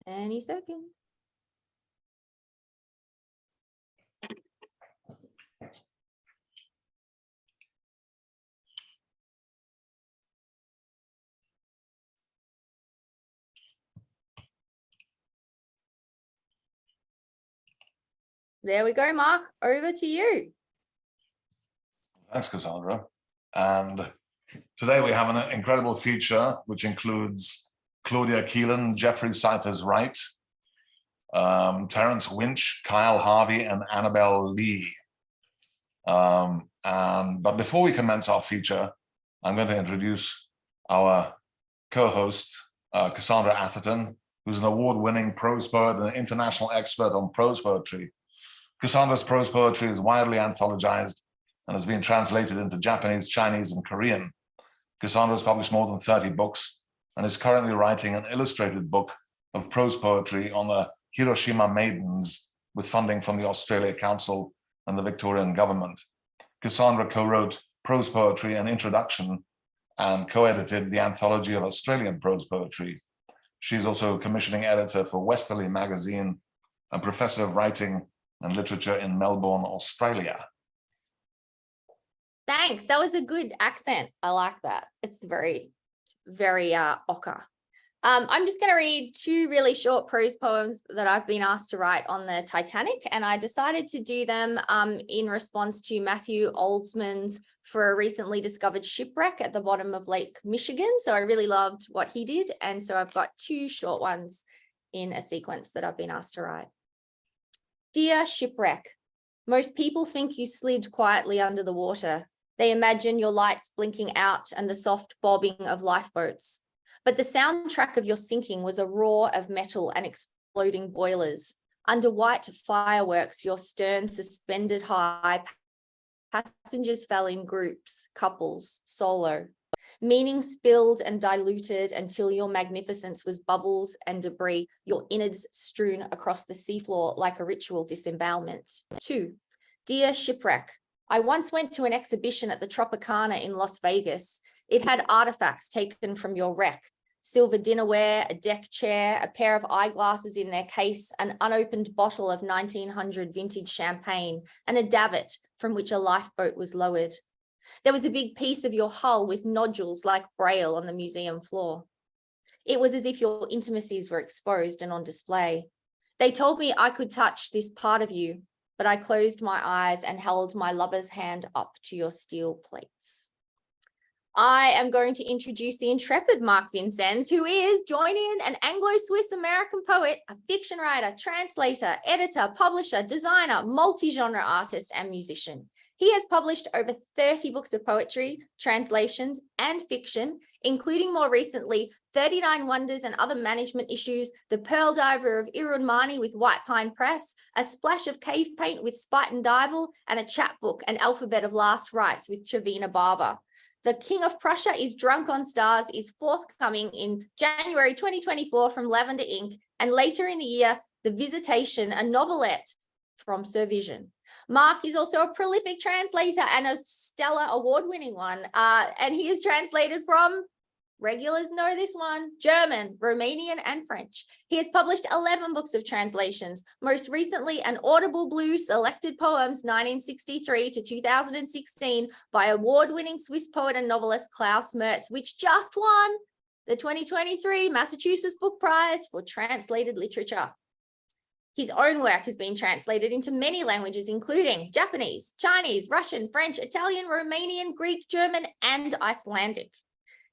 Any second. There we go, Mark. Over to you. Thanks, Cassandra. And today we have an incredible feature, which includes Claudia Keelan, Cyphers Wright, Terence Winch, Harvey, and Annabel Lee. But before we commence our feature, I'm going to introduce our co-host, Cassandra Atherton, who's an award-winning prose poet and an international expert on prose poetry. Cassandra's prose poetry is widely anthologized and has been translated into Japanese, Chinese, and Korean. Cassandra has published more than 30 books and is currently writing an illustrated book of prose poetry on the Hiroshima Maidens with funding from the Australia Council and the Victorian government. Cassandra co-wrote prose poetry and introduction and co-edited the anthology of Australian prose poetry. She's also commissioning editor for Westerly magazine and professor of writing and literature in Melbourne, Australia. Thanks. That was a good accent. I like that. It's very ochre. I'm just going to read two really short prose poems that I've been asked to write on the Titanic, and I decided to do them in response to Matthew Oldsman's For a Recently Discovered Shipwreck at the bottom of Lake Michigan. So I really loved what he did, and so I've got two short ones in a sequence that I've been asked to write. Dear Shipwreck, most people think you slid quietly under the water. They imagine your lights blinking out and the soft bobbing of lifeboats. But the soundtrack of your sinking was a roar of metal and exploding boilers. Under white fireworks, your stern suspended high. Passengers fell in groups, couples, solo. Meaning spilled and diluted until your magnificence was bubbles and debris, your innards strewn across the seafloor like a ritual disembowelment. 2. Dear Shipwreck, I once went to an exhibition at the Tropicana in Las Vegas. It had artifacts taken from your wreck. Silver dinnerware, a deck chair, a pair of eyeglasses in their case, an unopened bottle of 1900 vintage champagne, and a davit from which a lifeboat was lowered. There was a big piece of your hull with nodules like braille on the museum floor. It was as if your intimacies were exposed and on display. They told me I could touch this part of you, but I closed my eyes and held my lover's hand up to your steel plates. I am going to introduce the intrepid Mark Vincennes, who is, join in, an Anglo-Swiss-American poet, a fiction writer, translator, editor, publisher, designer, multi-genre artist, and musician. He has published over 30 books of poetry, translations, and fiction, including more recently 39 Wonders and Other Management Issues, The Pearl Diver of Irunmani with White Pine Press, A Splash of Cave Paint with Spite and Dival, and a chapbook, An Alphabet of Last Rites with Chavina Bava. The King of Prussia is Drunk on Stars is forthcoming in January 2024 from Lavender Ink, and later in the year, The Visitation, a novelette from Sir Vision. Mark is also a prolific translator and a stellar award-winning one, and he is translated from, regulars know this one, German, Romanian, and French. He has published 11 books of translations, most recently an Audible Blue Selected Poems 1963 to 2016 by award-winning Swiss poet and novelist Klaus Mertz, which just won the 2023 Massachusetts Book Prize for Translated Literature. His own work has been translated into many languages, including Japanese, Chinese, Russian, French, Italian, Romanian, Greek, German, and Icelandic.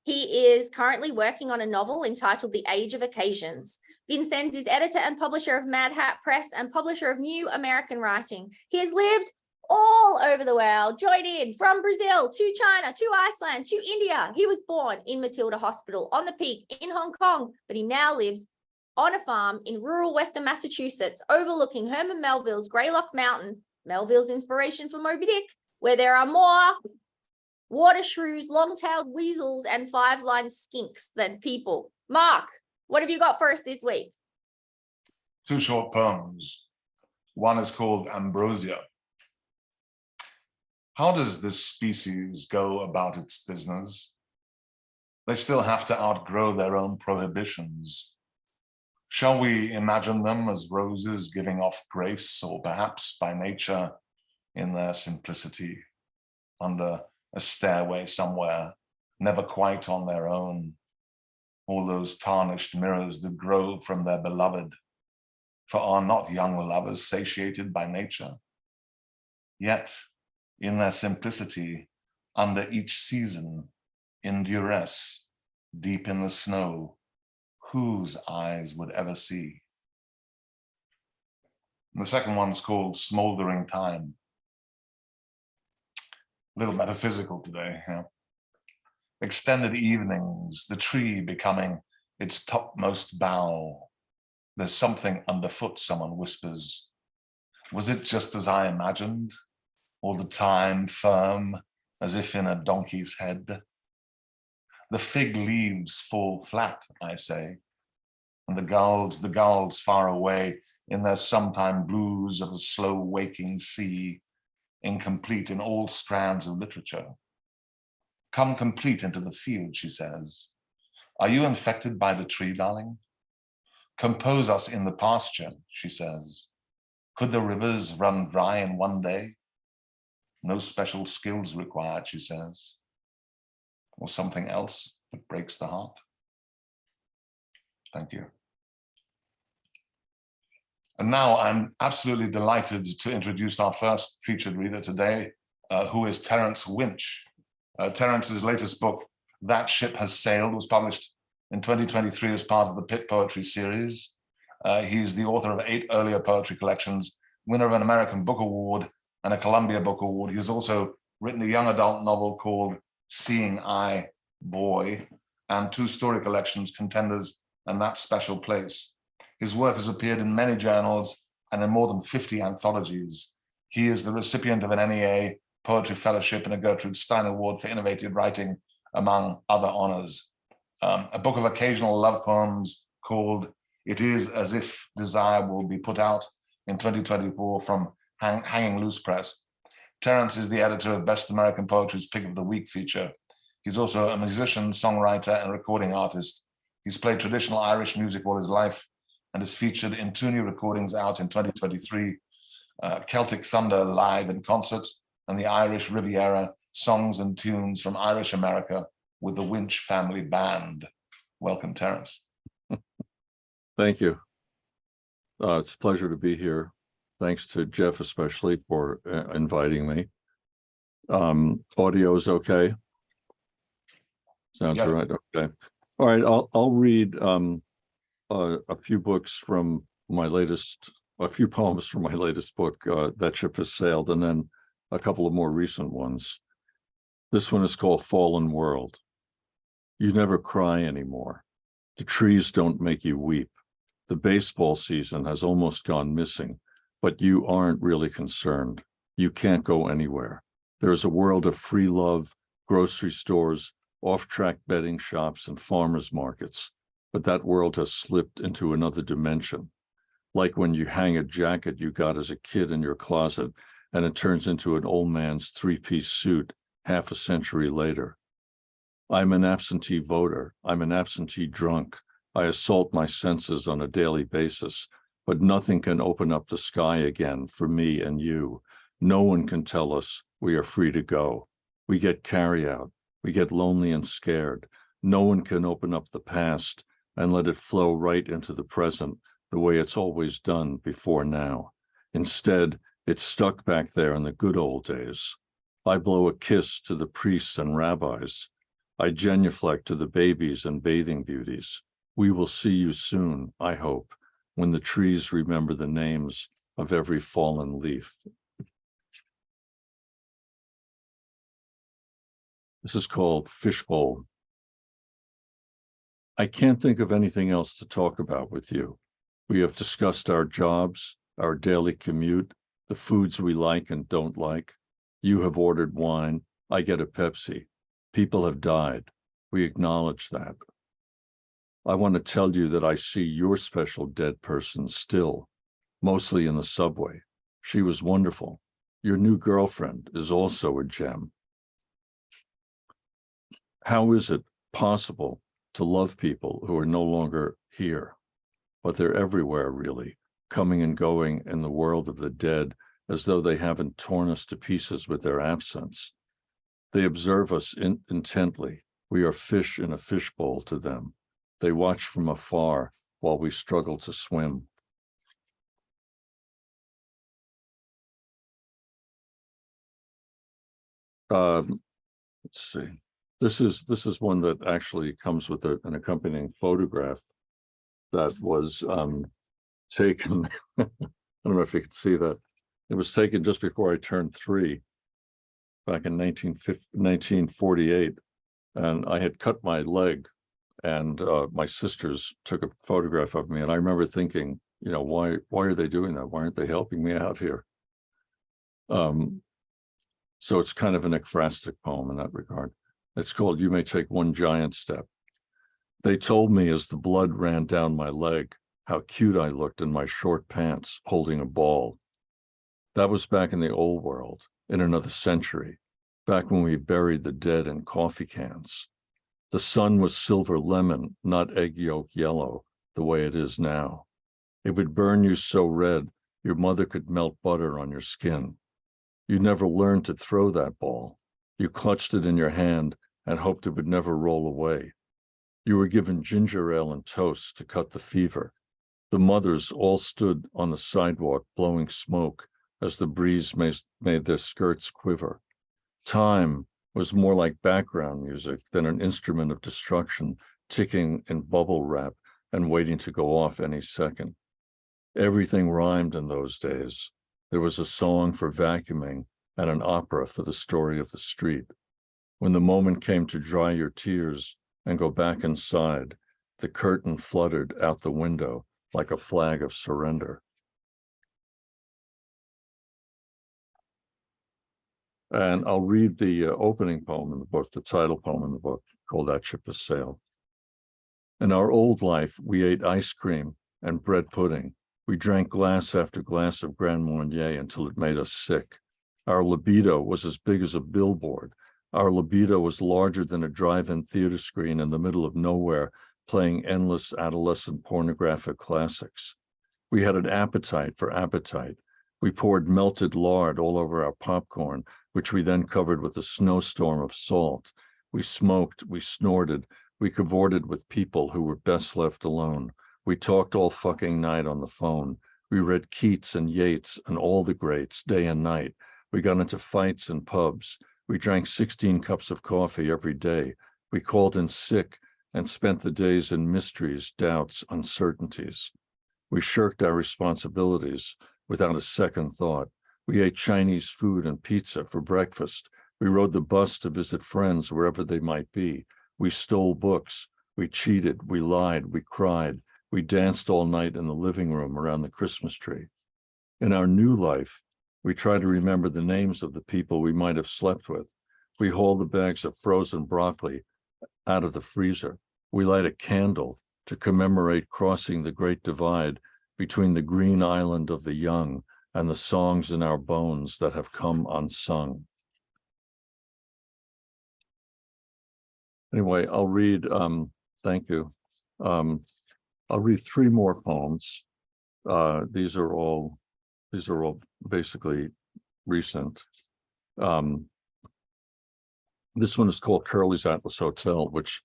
He is currently working on a novel entitled The Age of Occasions. Vincennes is editor and publisher of Mad Hat Press and publisher of New American Writing. He has lived all over the world, join in, from Brazil to China, to Iceland, to India. He was born in Matilda Hospital on the Peak in Hong Kong, but he now lives on a farm in rural Western Massachusetts, overlooking Herman Melville's Greylock Mountain, Melville's inspiration for Moby Dick, where there are more water shrews, long-tailed weasels, and five-lined skinks than people. Mark, what have you got for us this week? 2 short poems. One is called Ambrosia. How does this species go about its business? They still have to outgrow their own prohibitions. Shall we imagine them as roses giving off grace, or perhaps by nature in their simplicity, under a stairway somewhere, never quite on their own, all those tarnished mirrors that grow from their beloved, for are not young lovers satiated by nature? Yet, in their simplicity, under each season, in duress, deep in the snow, whose eyes would ever see? The second one's called Smoldering Time. A little metaphysical today. Yeah. Extended evenings, the tree becoming its topmost bough. There's something underfoot, someone whispers. Was it just as I imagined? All the time firm, as if in a donkey's head? The fig leaves fall flat, I say, and the gulls far away in their sometime blues of a slow waking sea, incomplete in all strands of literature. Come complete into the field, she says. Are you infected by the tree, darling? Compose us in the pasture, she says. Could the rivers run dry in one day? No special skills required, she says. Or something else that breaks the heart. Thank you. And now I'm absolutely delighted to introduce our first featured reader today, who is Terence Winch. Terence's latest book, That Ship Has Sailed, was published in 2023 as part of the Pitt Poetry series. He's the author of 8 earlier poetry collections, winner of an American Book Award and a Columbia Book Award. He's also written a young adult novel called Seeing Eye Boy, and 2 story collections, Contenders and That Special Place. His work has appeared in many journals and in more than 50 anthologies. He is the recipient of an NEA Poetry Fellowship and a Gertrude Stein Award for Innovative Writing, among other honors. A book of occasional love poems called It Is As If Desire will be put out in 2024 from Hanging Loose Press. Terence is the editor of Best American Poetry's Pick of the Week feature. He's also a musician, songwriter, and recording artist. He's played traditional Irish music all his life and is featured in 2 new recordings out in 2023, Celtic Thunder live in concert, and the Irish Riviera, songs and tunes from Irish America with the Winch Family Band. Welcome, Terence. Thank you. It's a pleasure to be here. Thanks to Jeff especially for inviting me. Audio is okay? Sounds Yes. right. Okay. All right. I'll read a few books from my latest, a few poems from my latest book, That Ship Has Sailed, and then a couple of more recent ones. This one is called Fallen World. You never cry anymore. The trees don't make you weep. The baseball season has almost gone missing, but you aren't really concerned. You can't go anywhere. There's a world of free love, grocery stores, off-track betting shops, and farmers markets, but that world has slipped into another dimension. Like when you hang a jacket you got as a kid in your closet, and it turns into an old man's 3-piece suit half a century later. I'm an absentee voter. I'm an absentee drunk. I assault my senses on a daily basis, but nothing can open up the sky again for me and you. No one can tell us we are free to go. We get carry-out. We get lonely and scared. No one can open up the past and let it flow right into the present the way it's always done before now. Instead, it's stuck back there in the good old days. I blow a kiss to the priests and rabbis. I genuflect to the babies and bathing beauties. We will see you soon, I hope, when the trees remember the names of every fallen leaf. This is called Fishbowl. I can't think of anything else to talk about with you. We have discussed our jobs, our daily commute, the foods we like and don't like. You have ordered wine. I get a Pepsi. People have died. We acknowledge that. I want to tell you that I see your special dead person still, mostly in the subway. She was wonderful. Your new girlfriend is also a gem. How is it possible to love people who are no longer here? but they're everywhere, really, coming and going in the world of the dead, as though they haven't torn us to pieces with their absence. They observe us intently. We are fish in a fishbowl to them. They watch from afar while we struggle to swim. Let's see. This is one that actually comes with an accompanying photograph that was taken. I don't know if you can see that. It was taken just before I turned 3, back in 1948, and I had cut my leg, and my sisters took a photograph of me, and I remember thinking, you know, why are they doing that? Why aren't they helping me out here? So it's kind of an ekphrastic poem in that regard. It's called "You May Take One Giant Step." They told me as the blood ran down my leg how cute I looked in my short pants holding a ball. That was back in the old world, in another century, back when we buried the dead in coffee cans. The sun was silver lemon, not egg yolk yellow, the way it is now. It would burn you so red, your mother could melt butter on your skin. You never learned to throw that ball. You clutched it in your hand and hoped it would never roll away. You were given ginger ale and toast to cut the fever. The mothers all stood on the sidewalk blowing smoke as the breeze made their skirts quiver. Time was more like background music than an instrument of destruction ticking in bubble wrap and waiting to go off any second. Everything rhymed in those days. There was a song for vacuuming and an opera for the story of the street. When the moment came to dry your tears and go back inside, the curtain fluttered out the window like a flag of surrender. And I'll read the opening poem in the book, the title poem in the book, called "That Ship Has Sailed." In our old life, we ate ice cream and bread pudding. We drank glass after glass of Grand Marnier until it made us sick. Our libido was as big as a billboard. Our libido was larger than a drive-in theater screen in the middle of nowhere, playing endless adolescent pornographic classics. We had an appetite for appetite. We poured melted lard all over our popcorn, which we then covered with a snowstorm of salt. We smoked, we snorted, we cavorted with people who were best left alone. We talked all fucking night on the phone. We read Keats and Yeats and all the greats day and night. We got into fights in pubs. We drank 16 cups of coffee every day. We called in sick and spent the days in mysteries, doubts, uncertainties. We shirked our responsibilities without a second thought. We ate Chinese food and pizza for breakfast. We rode the bus to visit friends wherever they might be. We stole books. We cheated. We lied. We cried. We danced all night in the living room around the Christmas tree. In our new life, we try to remember the names of the people we might have slept with. We haul the bags of frozen broccoli out of the freezer. We light a candle to commemorate crossing the Great Divide between the green island of the young and the songs in our bones that have come unsung. Anyway, I'll read, thank you. I'll read 3 more poems. These are all basically recent. This one is called Curly's Atlas Hotel, which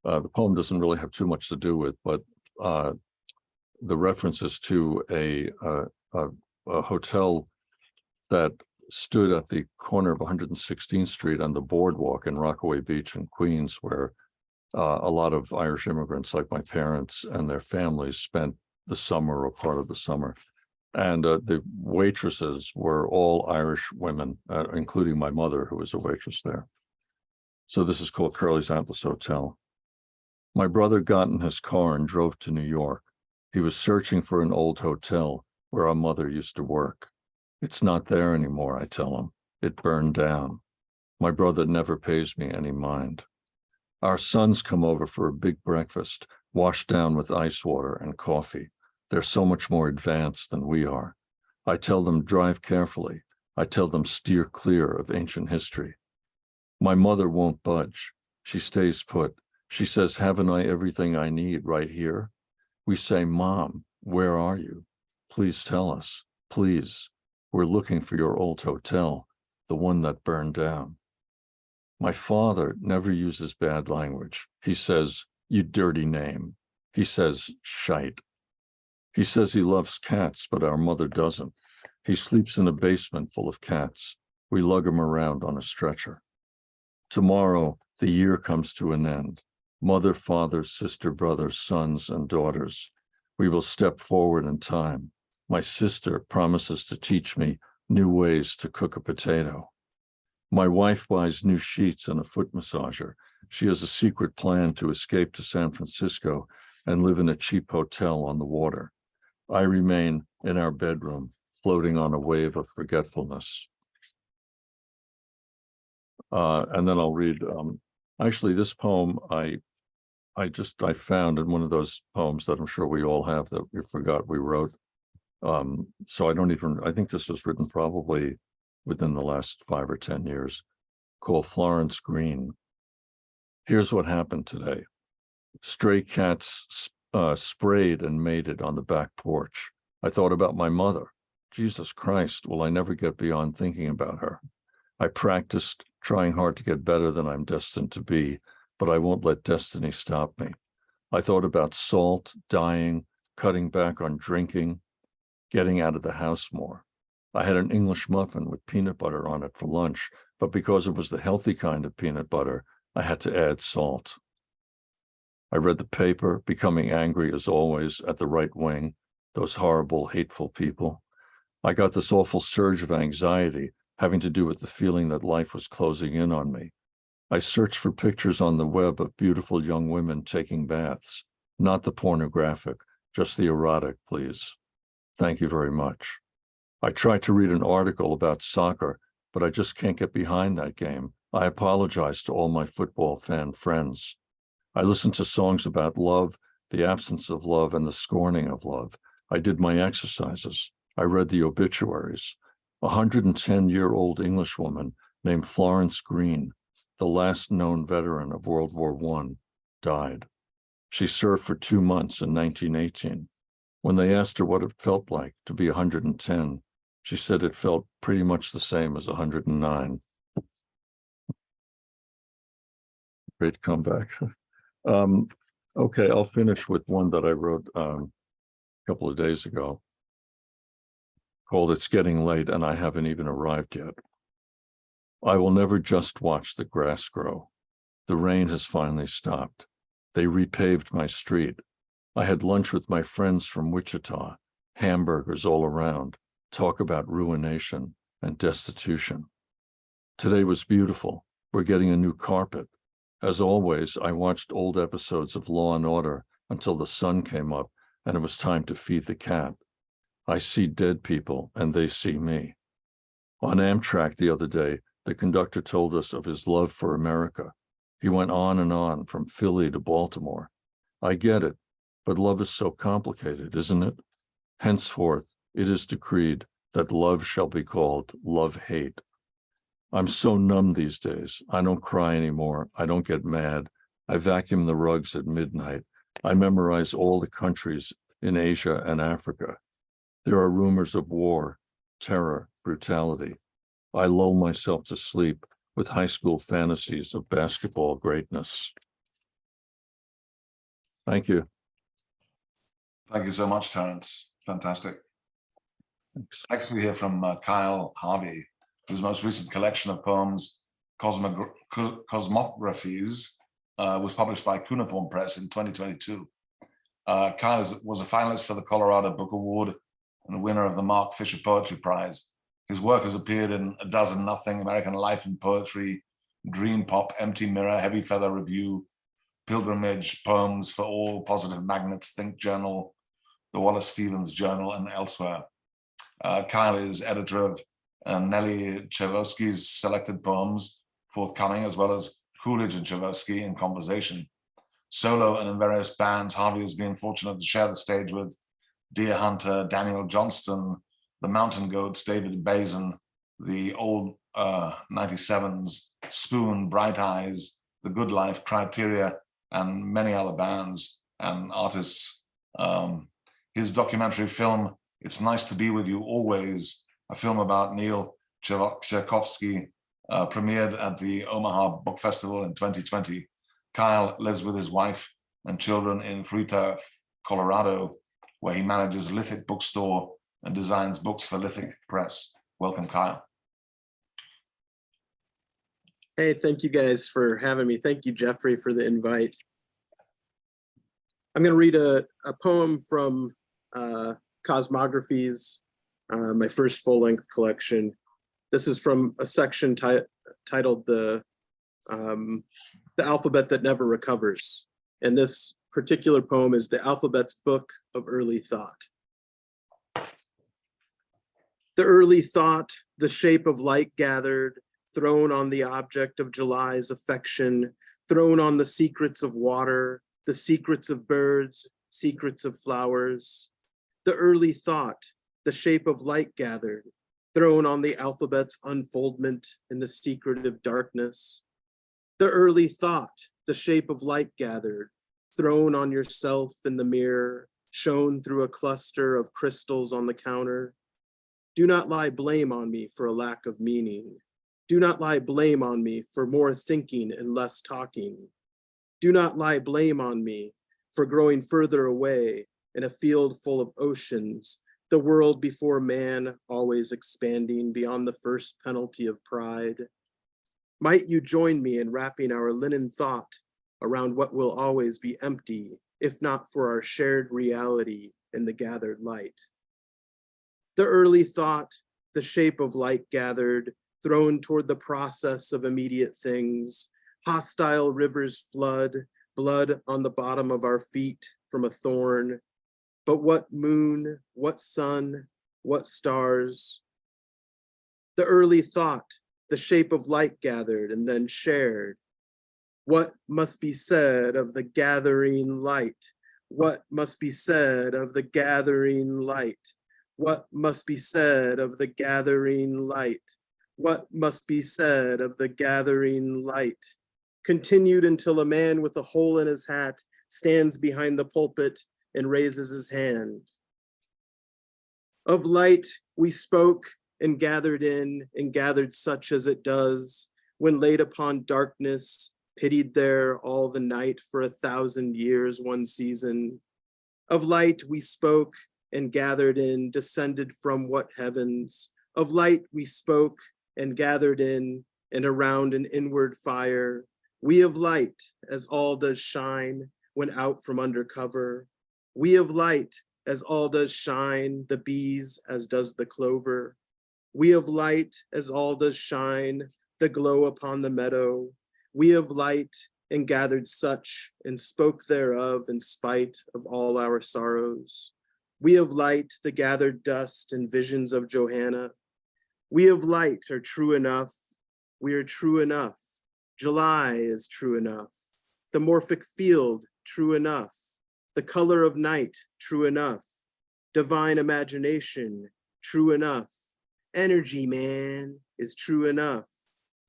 the poem doesn't really have too much to do with, but the references to a hotel that stood at the corner of 116th Street on the boardwalk in Rockaway Beach in Queens, where a lot of Irish immigrants like my parents and their families spent the summer or part of the summer. And the waitresses were all Irish women, including my mother, who was a waitress there. So this is called Curly's Atlas Hotel. My brother got in his car and drove to New York. He was searching for an old hotel where our mother used to work. It's not there anymore, I tell him. It burned down. My brother never pays me any mind. Our sons come over for a big breakfast, washed down with ice water and coffee. They're so much more advanced than we are. I tell them drive carefully. I tell them steer clear of ancient history. My mother won't budge. She stays put. She says, haven't I everything I need right here? We say, Mom, where are you? Please tell us, please. We're looking for your old hotel, the one that burned down. My father never uses bad language. He says, you dirty name. He says, shite. He says he loves cats, but our mother doesn't. He sleeps in a basement full of cats. We lug him around on a stretcher. Tomorrow, the year comes to an end. Mother, father, sister, brother, sons, and daughters. We will step forward in time. My sister promises to teach me new ways to cook a potato. My wife buys new sheets and a foot massager. She has a secret plan to escape to San Francisco and live in a cheap hotel on the water. I remain in our bedroom, floating on a wave of forgetfulness. And then I'll read, actually this poem I found in one of those poems that I'm sure we all have that we forgot we wrote. So I think this was written probably within the last 5 or 10 years, called Florence Green. Here's what happened today. Stray cats sprayed and mated on the back porch. I thought about my mother. Jesus Christ, will I never get beyond thinking about her? I practiced trying hard to get better than I'm destined to be, but I won't let destiny stop me. I thought about salt, dying, cutting back on drinking, getting out of the house more. I had an English muffin with peanut butter on it for lunch, but because it was the healthy kind of peanut butter, I had to add salt. I read the paper, becoming angry as always at the right wing, those horrible, hateful people. I got this awful surge of anxiety having to do with the feeling that life was closing in on me. I searched for pictures on the web of beautiful young women taking baths, not the pornographic, just the erotic, please. Thank you very much. I tried to read an article about soccer, but I just can't get behind that game. I apologize to all my football fan friends. I listened to songs about love, the absence of love, and the scorning of love. I did my exercises. I read the obituaries. A 110-year-old Englishwoman named Florence Green, the last known veteran of World War I, died. She served for 2 months in 1918. When they asked her what it felt like to be 110, she said it felt pretty much the same as 109. Great comeback. Okay, I'll finish with one that I wrote a couple of days ago called It's Getting Late and I Haven't Even Arrived Yet. I will never just watch the grass grow. The rain has finally stopped. They repaved my street. I had lunch with my friends from Wichita, hamburgers all around, talk about ruination and destitution. Today was beautiful. We're getting a new carpet. As always, I watched old episodes of Law and Order until the sun came up and it was time to feed the cat. I see dead people and they see me. On Amtrak the other day, the conductor told us of his love for America. He went on and on from Philly to Baltimore. I get it, but love is so complicated, isn't it? Henceforth, it is decreed that love shall be called love-hate. I'm so numb these days. I don't cry anymore. I don't get mad. I vacuum the rugs at midnight. I memorize all the countries in Asia and Africa. There are rumors of war, terror, brutality. I lull myself to sleep with high school fantasies of basketball greatness. Thank you. Thank you so much, Terence. Fantastic. Thanks. Next, we hear from Kyle Harvey, whose most recent collection of poems, Cosmographies, was published by Cuneiform Press in 2022. Kyle was a finalist for the Colorado Book Award and a winner of the Mark Fisher Poetry Prize. His work has appeared in A Dozen Nothing, American Life and Poetry, Dream Pop, Empty Mirror, Heavy Feather Review, Pilgrimage, Poems for All, Positive Magnets, Think Journal, the Wallace Stevens Journal, and elsewhere. Kyle is editor of Nelly Chevosky's Selected Poems, forthcoming, as well as Coolidge and Chevosky in Conversation. Solo and in various bands, Harvey has been fortunate to share the stage with Deer Hunter, Daniel Johnston, the Mountain Goats, David Bazin, the Old 97s, Spoon, Bright Eyes, The Good Life, Criteria, and many other bands and artists His documentary film, It's Nice to Be With You Always, a film about Neil Tchaikovsky, premiered at the Omaha Book Festival in 2020. Kyle lives with his wife and children in Fruita, Colorado, where he manages Lithic Bookstore and designs books for Lithic Press. Welcome, Kyle. Hey, thank you guys for having me. Thank you, Jeffrey, for the invite. I'm going to read a poem from Cosmographies, my first full-length collection. This is from a section titled the Alphabet That Never Recovers. And this particular poem is the alphabet's book of early thought. The early thought, the shape of light gathered, thrown on the object of July's affection, thrown on the secrets of water, the secrets of birds, secrets of flowers. The early thought, the shape of light gathered, thrown on the alphabet's unfoldment in the secretive darkness. The early thought, the shape of light gathered, thrown on yourself in the mirror, shown through a cluster of crystals on the counter. Do not lie blame on me for a lack of meaning. Do not lie blame on me for more thinking and less talking. Do not lie blame on me for growing further away in a field full of oceans, the world before man always expanding beyond the first penalty of pride. Might you join me in wrapping our linen thought around what will always be empty, if not for our shared reality in the gathered light. The early thought, the shape of light gathered, thrown toward the process of immediate things, hostile rivers flood, blood on the bottom of our feet from a thorn. But what moon, what sun, what stars? The early thought, the shape of light gathered and then shared. What must be said of the gathering light? What must be said of the gathering light? What must be said of the gathering light? What must be said of the gathering light? Continued until a man with a hole in his hat stands behind the pulpit and raises his hand. Of light we spoke and gathered in and gathered such as it does when laid upon darkness, pitied there all the night for 1,000 years, one season. Of light we spoke and gathered in, descended from what heavens? Of light we spoke and gathered in and around an inward fire. We of light as all does shine when out from under cover. We of light as all does shine, the bees as does the clover. We of light as all does shine, the glow upon the meadow. We of light and gathered such and spoke thereof in spite of all our sorrows. We of light, the gathered dust and visions of Johanna. We of light are true enough. We are true enough. July is true enough. The morphic field, true enough. The color of night, true enough. Divine imagination, true enough. Energy, man, is true enough.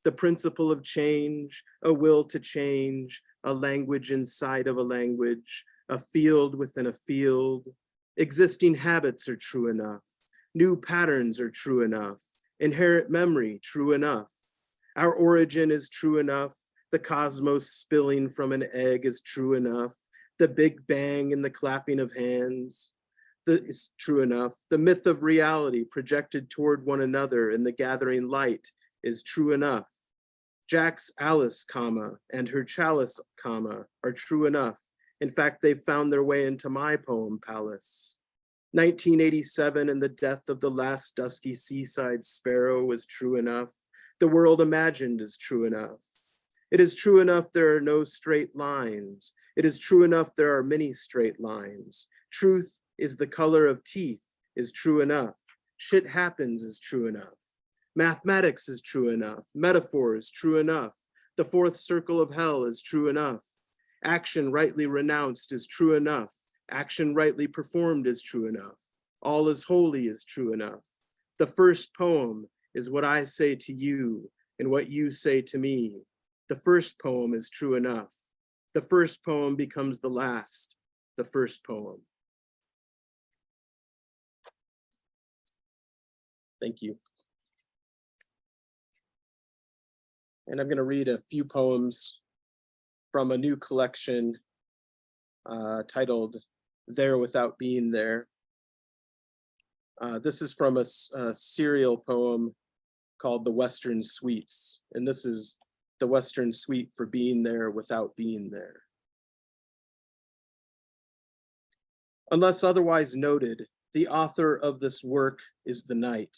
The principle of change, a will to change, a language inside of a language, a field within a field. Existing habits are true enough. New patterns are true enough. Inherent memory, true enough. Our origin is true enough. The cosmos spilling from an egg is true enough. The Big Bang and the clapping of hands is true enough. The myth of reality projected toward one another in the gathering light is true enough. Jack's Alice, and her chalice, are true enough. In fact, they've found their way into my poem palace. 1987 and the death of the last dusky seaside sparrow was true enough. The world imagined is true enough. It is true enough there are no straight lines. It is true enough there are many straight lines. Truth is the color of teeth is true enough. Shit happens is true enough. Mathematics is true enough. Metaphor is true enough. The fourth circle of hell is true enough. Action rightly renounced is true enough. Action rightly performed is true enough. All is holy is true enough. The first poem is what I say to you and what you say to me. The first poem is true enough. The first poem becomes the last, the first poem. Thank you. And I'm going to read a few poems from a new collection titled There Without Being There. This is from a serial poem called The Western Suites, and this is the Western Suite for being there without being there. Unless otherwise noted, the author of this work is the night.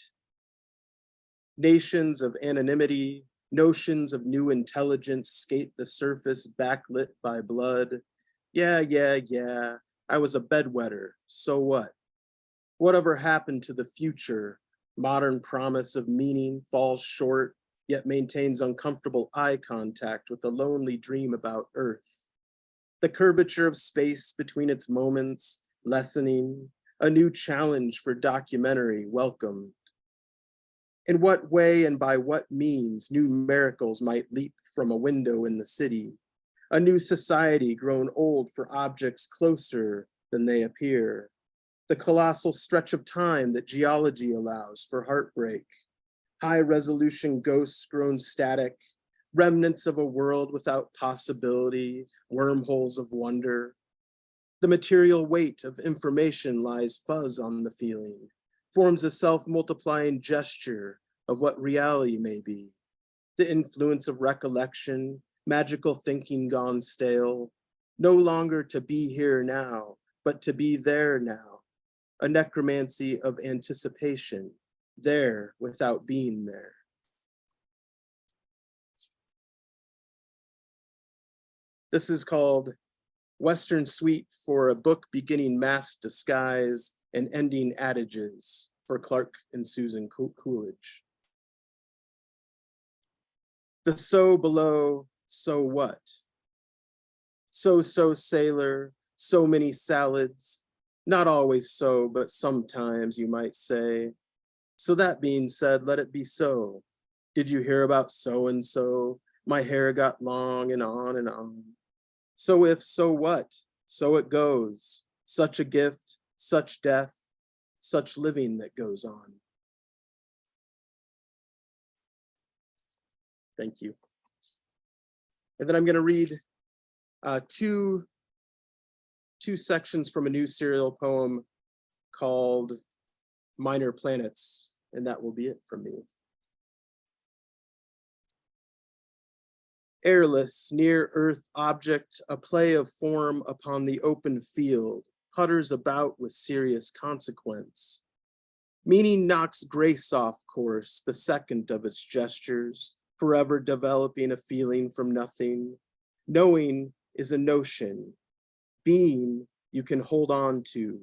Nations of anonymity, notions of new intelligence skate the surface backlit by blood. Yeah, I was a bedwetter, so what? Whatever happened to the future? Modern promise of meaning falls short, yet maintains uncomfortable eye contact with a lonely dream about Earth. The curvature of space between its moments, lessening, a new challenge for documentary welcomed. In what way and by what means new miracles might leap from a window in the city, a new society grown old for objects closer than they appear, the colossal stretch of time that geology allows for heartbreak, high resolution ghosts grown static, remnants of a world without possibility, wormholes of wonder. The material weight of information lies fuzz on the feeling, forms a self-multiplying gesture of what reality may be. The influence of recollection, magical thinking gone stale, no longer to be here now, but to be there now. A necromancy of anticipation, there without being there. This is called Western Suite for a book beginning mass disguise and ending adages for Clark and Susan Coolidge. The so below, so what? So sailor, so many salads, not always so, but sometimes you might say. So that being said, let it be so. Did you hear about so-and-so? My hair got long and on and on. So if, so what? So it goes. Such a gift, such death, such living that goes on. Thank you. And then I'm going to read two sections from a new serial poem called Minor Planets, and that will be it from me. Airless, near-earth object, a play of form upon the open field, putters about with serious consequence. Meaning knocks grace off course, the second of its gestures, forever developing a feeling from nothing. Knowing is a notion. Being you can hold on to.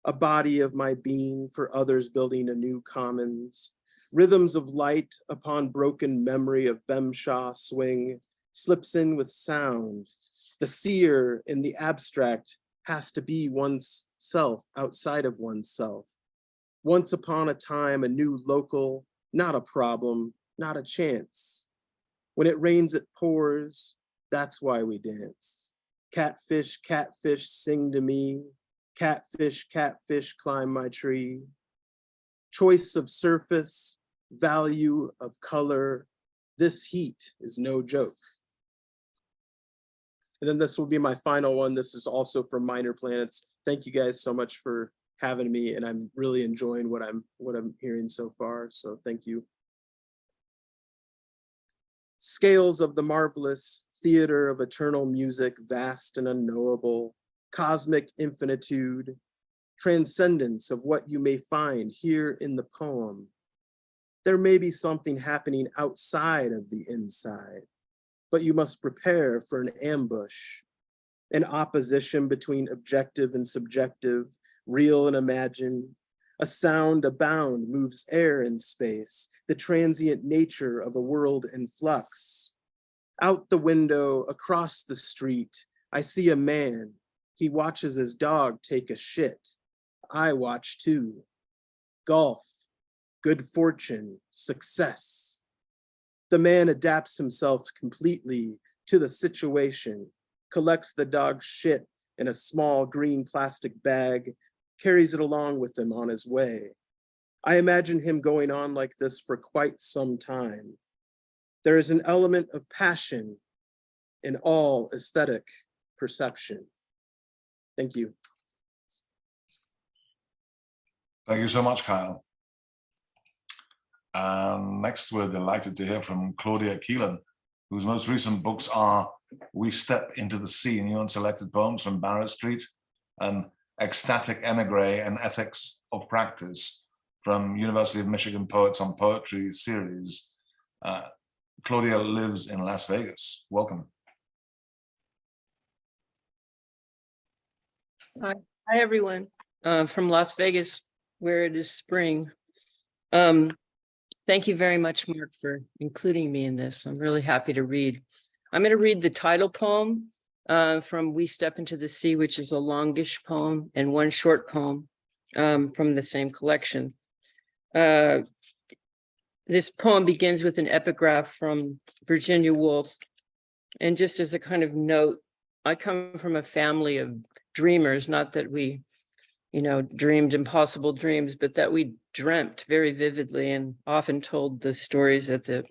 A body of my being for others building a new commons. Rhythms of light upon broken memory of Bemshaw swing, slips in with sound. The seer in the abstract has to be one's self outside of oneself. Once upon a time, a new local, not a problem, not a chance. When it rains, it pours, that's why we dance. Catfish, catfish, sing to me. Catfish, catfish, climb my tree. Choice of surface, value of color. This heat is no joke. And then this will be my final one. This is also from Minor Planets. Thank you guys so much for having me, and I'm really enjoying what I'm hearing so far. So thank you. Scales of the marvelous, theater of eternal music, vast and unknowable, cosmic infinitude, transcendence of what you may find here in the poem. There may be something happening outside of the inside, but you must prepare for an ambush, an opposition between objective and subjective, real and imagined. A sound abound moves air and space, the transient nature of a world in flux. Out the window, across the street, I see a man. He watches his dog take a shit. I watch too. Golf, good fortune, success. The man adapts himself completely to the situation, collects the dog's shit in a small green plastic bag, carries it along with him on his way. I imagine him going on like this for quite some time. There is an element of passion in all aesthetic perception. Thank you. Thank you so much, Kyle. Next, we're delighted to hear from Claudia Keelan, whose most recent books are We Step into the Sea, New and Selected Poems from Barrett Street, and Ecstatic Emigre and Ethics of Practice from University of Michigan Poets on Poetry series. Claudia lives in Las Vegas. Welcome. Hi everyone, from Las Vegas, where it is spring. Thank you very much, Mark, for including me in this. I'm really happy to read. I'm going to read the title poem from We Step into the Sea, which is a longish poem, and one short poem from the same collection. This poem begins with an epigraph from Virginia Woolf. And just as a kind of note, I come from a family of dreamers, not that we, dreamed impossible dreams, but that we dreamt very vividly and often told the stories at the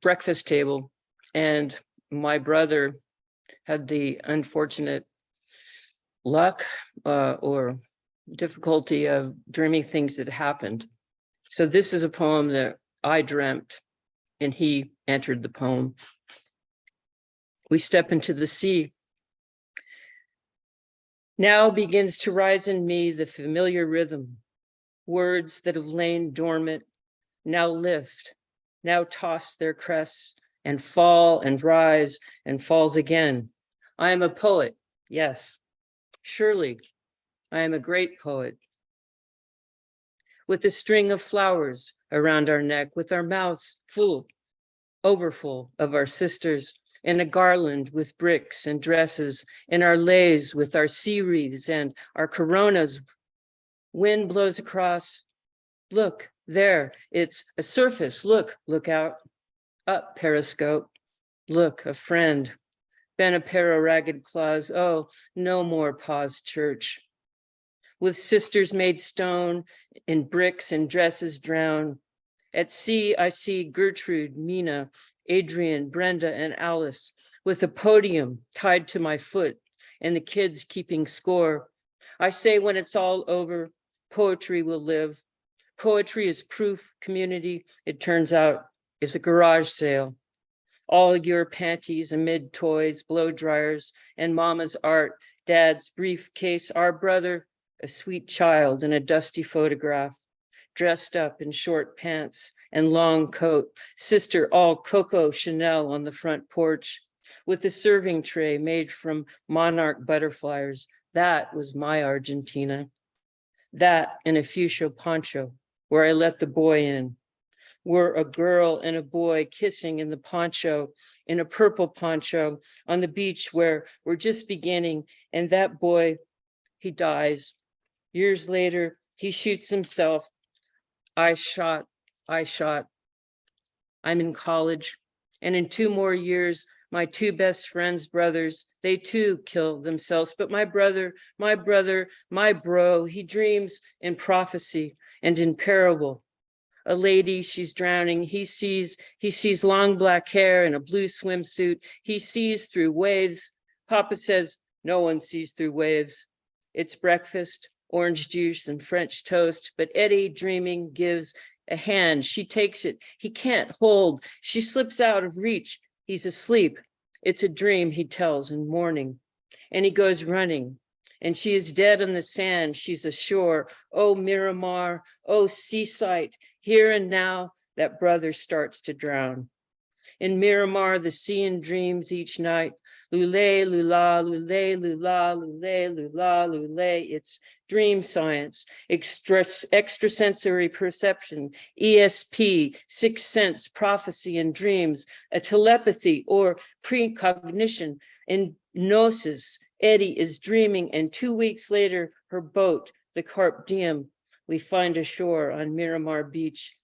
breakfast table. And my brother had the unfortunate luck or difficulty of dreaming things that happened. So this is a poem that I dreamt, and he entered the poem. We step into the sea. Now begins to rise in me the familiar rhythm. Words that have lain dormant now lift, now toss their crests and fall and rise and falls again. I am a poet, yes, surely I am a great poet. With a string of flowers around our neck, with our mouths full, overfull of our sisters, in a garland with bricks and dresses, in our leis with our sea wreaths and our coronas. Wind blows across. Look, there, it's a surface. Look out. Up, periscope. Look, a friend. Been a pair of ragged claws. Oh, no more paused church. With sisters made stone, in bricks and dresses drowned. At sea, I see Gertrude, Mina, Adrian, Brenda, and Alice with a podium tied to my foot and the kids keeping score. I say when it's all over, poetry will live. Poetry is proof community. It turns out it's a garage sale. All your panties amid toys, blow dryers, and mama's art, dad's briefcase, our brother, a sweet child in a dusty photograph, dressed up in short pants and long coat, sister all Coco Chanel on the front porch with a serving tray made from monarch butterflies. That was my Argentina. That and a fuchsia poncho where I let the boy in. Were a girl and a boy kissing in the poncho, in a purple poncho on the beach where we're just beginning, and that boy, he dies. Years later, he shoots himself. I shot. I'm in college, and in 2 more years, my 2 best friends' brothers, they too kill themselves. But my brother, my bro, he dreams in prophecy and in parable. A lady, she's drowning. He sees long black hair and a blue swimsuit. He sees through waves. Papa says, no one sees through waves. It's breakfast, orange juice and French toast, but Eddie, dreaming, gives a hand. She takes it. He can't hold. She slips out of reach. He's asleep. It's a dream, he tells in morning. And he goes running. And she is dead on the sand. She's ashore. Oh, Miramar. Oh, seaside. Here and now, that brother starts to drown. In Miramar, the sea in dreams each night. Lule, lula, lule, lula, lule, lula, lule. It's dream science, extrasensory perception, ESP, sixth sense, prophecy and dreams, a telepathy or precognition, and gnosis. Eddie is dreaming, and 2 weeks later, her boat, the Carpe Diem, we find ashore on Miramar Beach.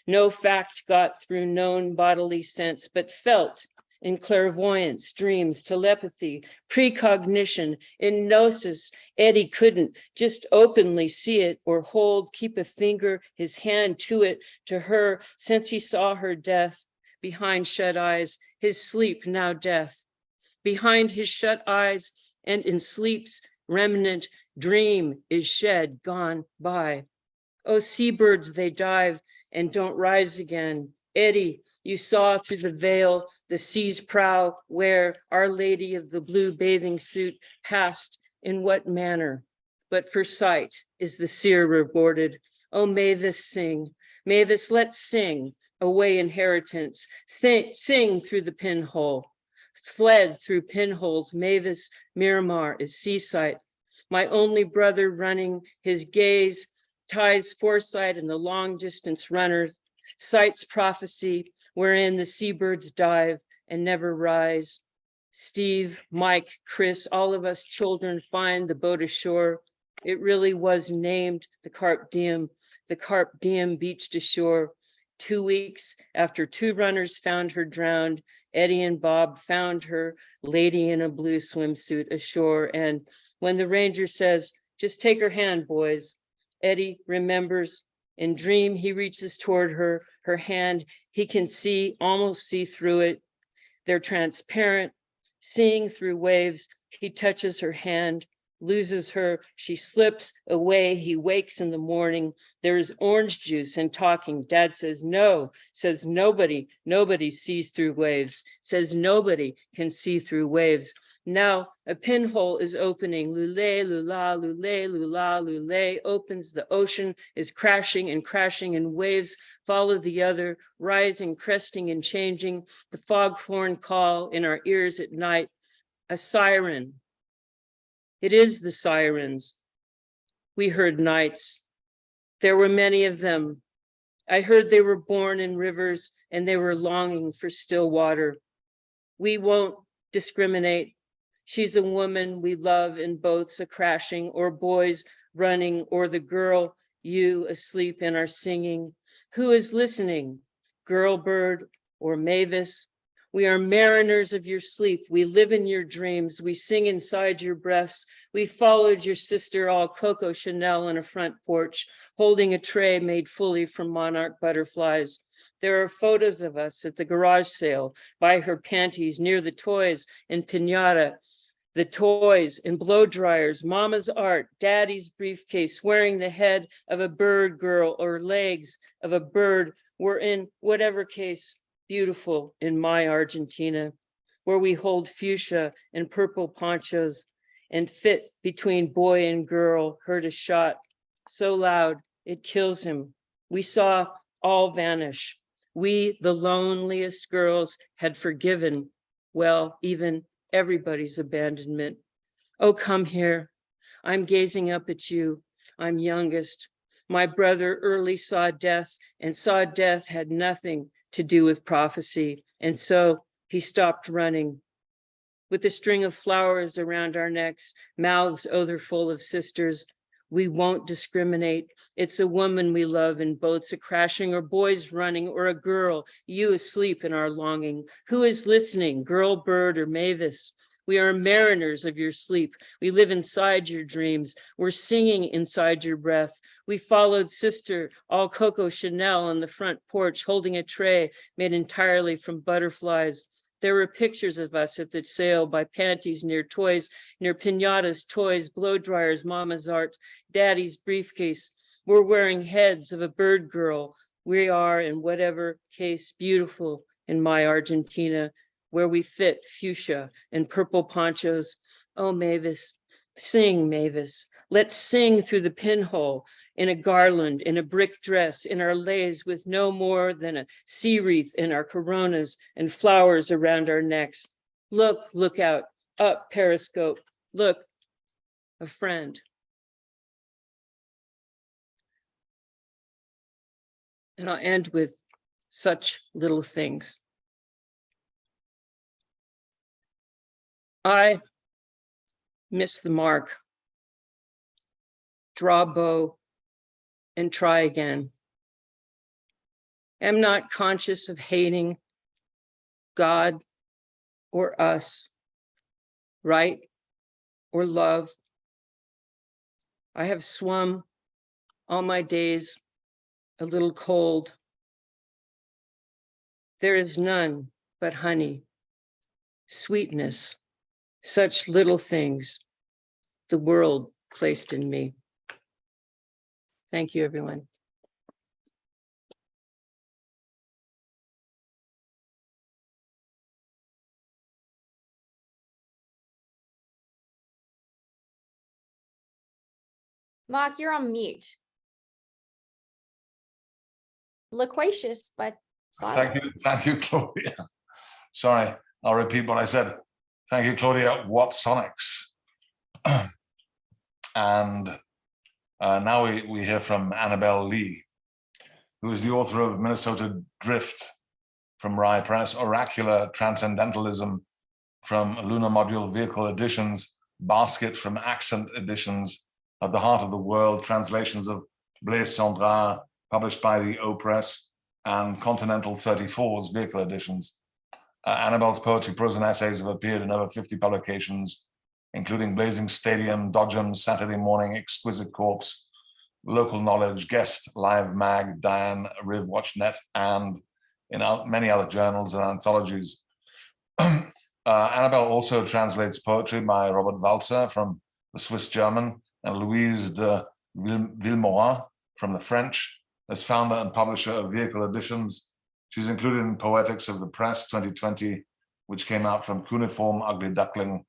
No fact got through known bodily sense, but felt in clairvoyance, dreams, telepathy, precognition, in gnosis. Eddie couldn't just openly see it or hold, keep a finger, his hand to it, to her, since he saw her death behind shut eyes, his sleep now death. Behind his shut eyes and in sleep's remnant, dream is shed, gone by. Oh, seabirds, they dive and don't rise again. Eddie, you saw through the veil the sea's prow where Our Lady of the blue bathing suit passed. In what manner? But for sight is the seer rewarded. Oh, Mavis, sing. Mavis, let's sing. Away inheritance. Sing through the pinhole. Fled through pinholes. Mavis, Miramar is seaside. My only brother running, his gaze ties foresight and the long distance runners, sight's prophecy, wherein the seabirds dive and never rise. Steve, Mike, Chris, all of us children find the boat ashore. It really was named the Carpe Diem beached ashore. 2 weeks after 2 runners found her drowned, Eddie and Bob found her, lady in a blue swimsuit ashore. And when the ranger says, just take her hand, boys, Eddie remembers. In dream, he reaches toward her hand. He can see, almost see through it. They're transparent, seeing through waves. He touches her hand, loses her. She slips away. He wakes in the morning. There is orange juice and talking. Dad says no, says nobody sees through waves, says nobody can see through waves. Now a pinhole is opening. Lule, lula, lule, lula, lule opens. The ocean is crashing and crashing, and waves follow the other, rising, cresting, and changing. The foghorn call in our ears at night. A siren. It is the sirens. We heard nights. There were many of them. I heard they were born in rivers and they were longing for still water. We won't discriminate. She's a woman we love in boats a crashing, or boys running, or the girl, you asleep in our singing. Who is listening? Girl bird or Mavis? We are mariners of your sleep. We live in your dreams. We sing inside your breaths. We followed your sister, all Coco Chanel, on a front porch, holding a tray made fully from monarch butterflies. There are photos of us at the garage sale, by her panties, near the toys in Pinata, the toys in blow dryers, mama's art, daddy's briefcase, wearing the head of a bird girl or legs of a bird. We're in whatever case, beautiful in my Argentina, where we hold fuchsia and purple ponchos and fit between boy and girl, heard a shot so loud it kills him. We saw all vanish. We, the loneliest girls, had forgiven, well, even everybody's abandonment. Oh, come here. I'm gazing up at you. I'm youngest. My brother early saw death, and saw death had nothing to do with prophecy. And so he stopped running. With a string of flowers around our necks, mouths odorful of sisters, we won't discriminate. It's a woman we love in boats a crashing, or boys running, or a girl, you asleep in our longing. Who is listening, girl, bird, or Mavis? We are mariners of your sleep. We live inside your dreams. We're singing inside your breath. We followed sister, all Coco Chanel, on the front porch, holding a tray made entirely from butterflies. There were pictures of us at the sale, by panties near toys, near pinatas, toys, blow dryers, mama's art, daddy's briefcase. We're wearing heads of a bird girl. We are, in whatever case, beautiful in my Argentina, where we fit fuchsia and purple ponchos. Oh, Mavis, sing, Mavis. Let's sing through the pinhole, in a garland, in a brick dress, in our leis, with no more than a sea wreath in our coronas and flowers around our necks. Look out, up, periscope. Look, a friend. And I'll end with such little things. I miss the mark. Draw bow and try again. Am not conscious of hating God or us, right or love. I have swum all my days a little cold. There is none but honey, sweetness, such little things the world placed in me. Thank you, everyone. Mark, you're on mute. Loquacious, but silent. Thank you, Claudia. Sorry, I'll repeat what I said. Thank you, Claudia. What Sonics? And now we hear from Annabel Lee, who is the author of Minnesota Drift from Rye Press, Oracular Transcendentalism from Lunar Module Vehicle Editions, Basket from Accent Editions, At the Heart of the World, translations of Blaise Cendrars, published by the O Press, and Continental 34's Vehicle Editions. Annabel's poetry, prose, and essays have appeared in over 50 publications, including Blazing Stadium, Dodgems, Saturday Morning, Exquisite Corpse, Local Knowledge, Guest, Live Mag, Diane, Riv, WatchNet, and in many other journals and anthologies. Annabel also translates poetry by Robert Walzer from the Swiss German and Louise de Villemorin from the French. As founder and publisher of Vehicle Editions, she's included in Poetics of the Press 2020, which came out from Cuneiform Ugly Duckling.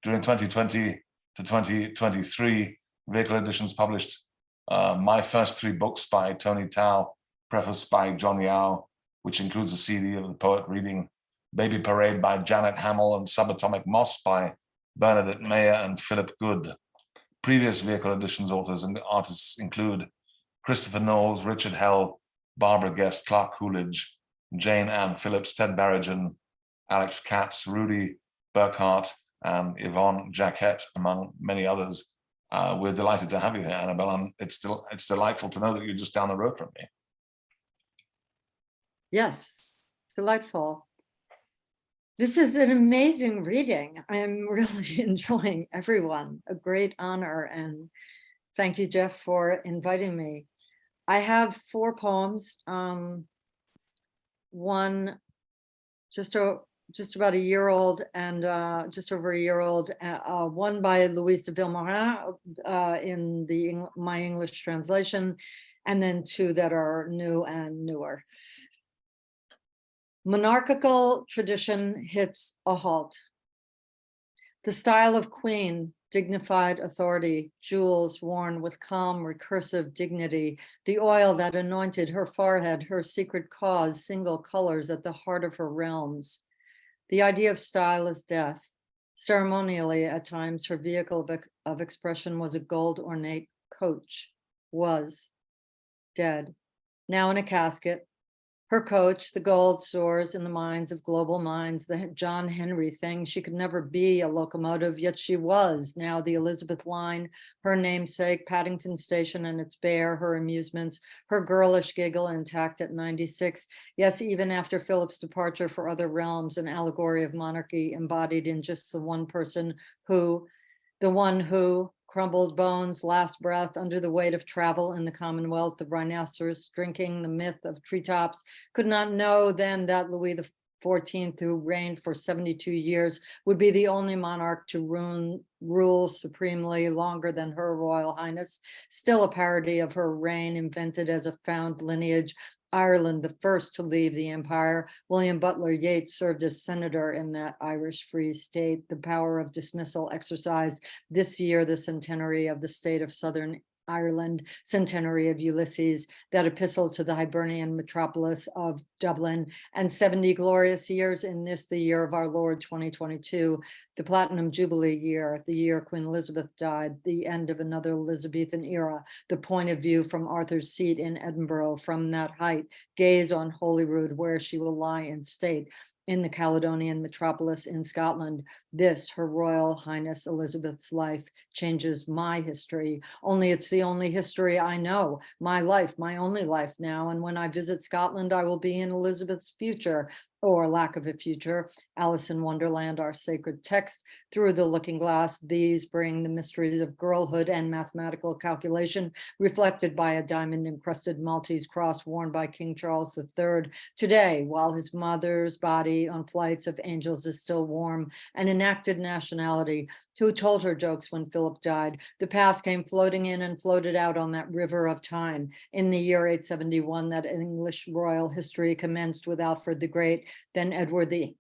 During 2020 to 2023, Vehicle Editions published my first 3 books by Tony Tao, prefaced by John Yao, which includes a CD of the poet reading Baby Parade by Janet Hamill and Subatomic Moss by Bernadette Mayer and Philip Good. Previous Vehicle Editions authors and artists include Christopher Knowles, Richard Hell, Barbara Guest, Clark Coolidge, Jane Ann Phillips, Ted Barrigan, Alex Katz, Rudy Burkhart, and Yvonne Jacquette, among many others. We're delighted to have you here, Annabel, and it's delightful to know that you're just down the road from me. Yes, delightful. This is an amazing reading. I'm really enjoying everyone. A great honor, and thank you, Jeff, for inviting me. I have 4 poems. One just about a year old and just over a year old. One by Louise de Villemorin in my English translation, and then 2 that are new and newer. Monarchical tradition hits a halt. The style of queen, dignified authority, jewels worn with calm, recursive dignity, the oil that anointed her forehead, her secret cause, single colors at the heart of her realms. The idea of style is death. Ceremonially, at times, her vehicle of expression was a gold ornate coach, was dead, now in a casket. Her coach, the gold, soars in the minds of global minds, the John Henry thing. She could never be a locomotive, yet she was. Now the Elizabeth line, her namesake, Paddington Station and its bear, her amusements, her girlish giggle intact at 96. Yes, even after Philip's departure for other realms, an allegory of monarchy embodied in just the one person who, the one who, crumbled bones, last breath under the weight of travel in the Commonwealth, the rhinoceros drinking the myth of treetops, could not know then that Louis XIV, who reigned for 72 years, would be the only monarch to rule supremely longer than her Royal Highness, still a parody of her reign invented as a found lineage. Ireland, the first to leave the empire. William Butler Yeats served as senator in that Irish Free State. The power of dismissal exercised this year, the centenary of the state of Southern Ireland, centenary of Ulysses, that epistle to the Hibernian metropolis of Dublin, and 70 glorious years in this, the year of our Lord 2022, the Platinum Jubilee year, the year Queen Elizabeth died, the end of another Elizabethan era, the point of view from Arthur's Seat in Edinburgh. From that height, gaze on Holyrood, where she will lie in state, in the Caledonian metropolis in Scotland. This, Her Royal Highness Elizabeth's life, changes my history. Only it's the only history I know. My life, my only life now. And when I visit Scotland, I will be in Elizabeth's future. or lack of a future. Alice in Wonderland, our sacred text. Through the Looking Glass, these bring the mysteries of girlhood and mathematical calculation, reflected by a diamond-encrusted Maltese cross worn by King Charles III. Today, while his mother's body on flights of angels is still warm, an enacted nationality who told her jokes when Philip died, the past came floating in and floated out on that river of time. In the year 871, that English royal history commenced with Alfred the Great, then Edward the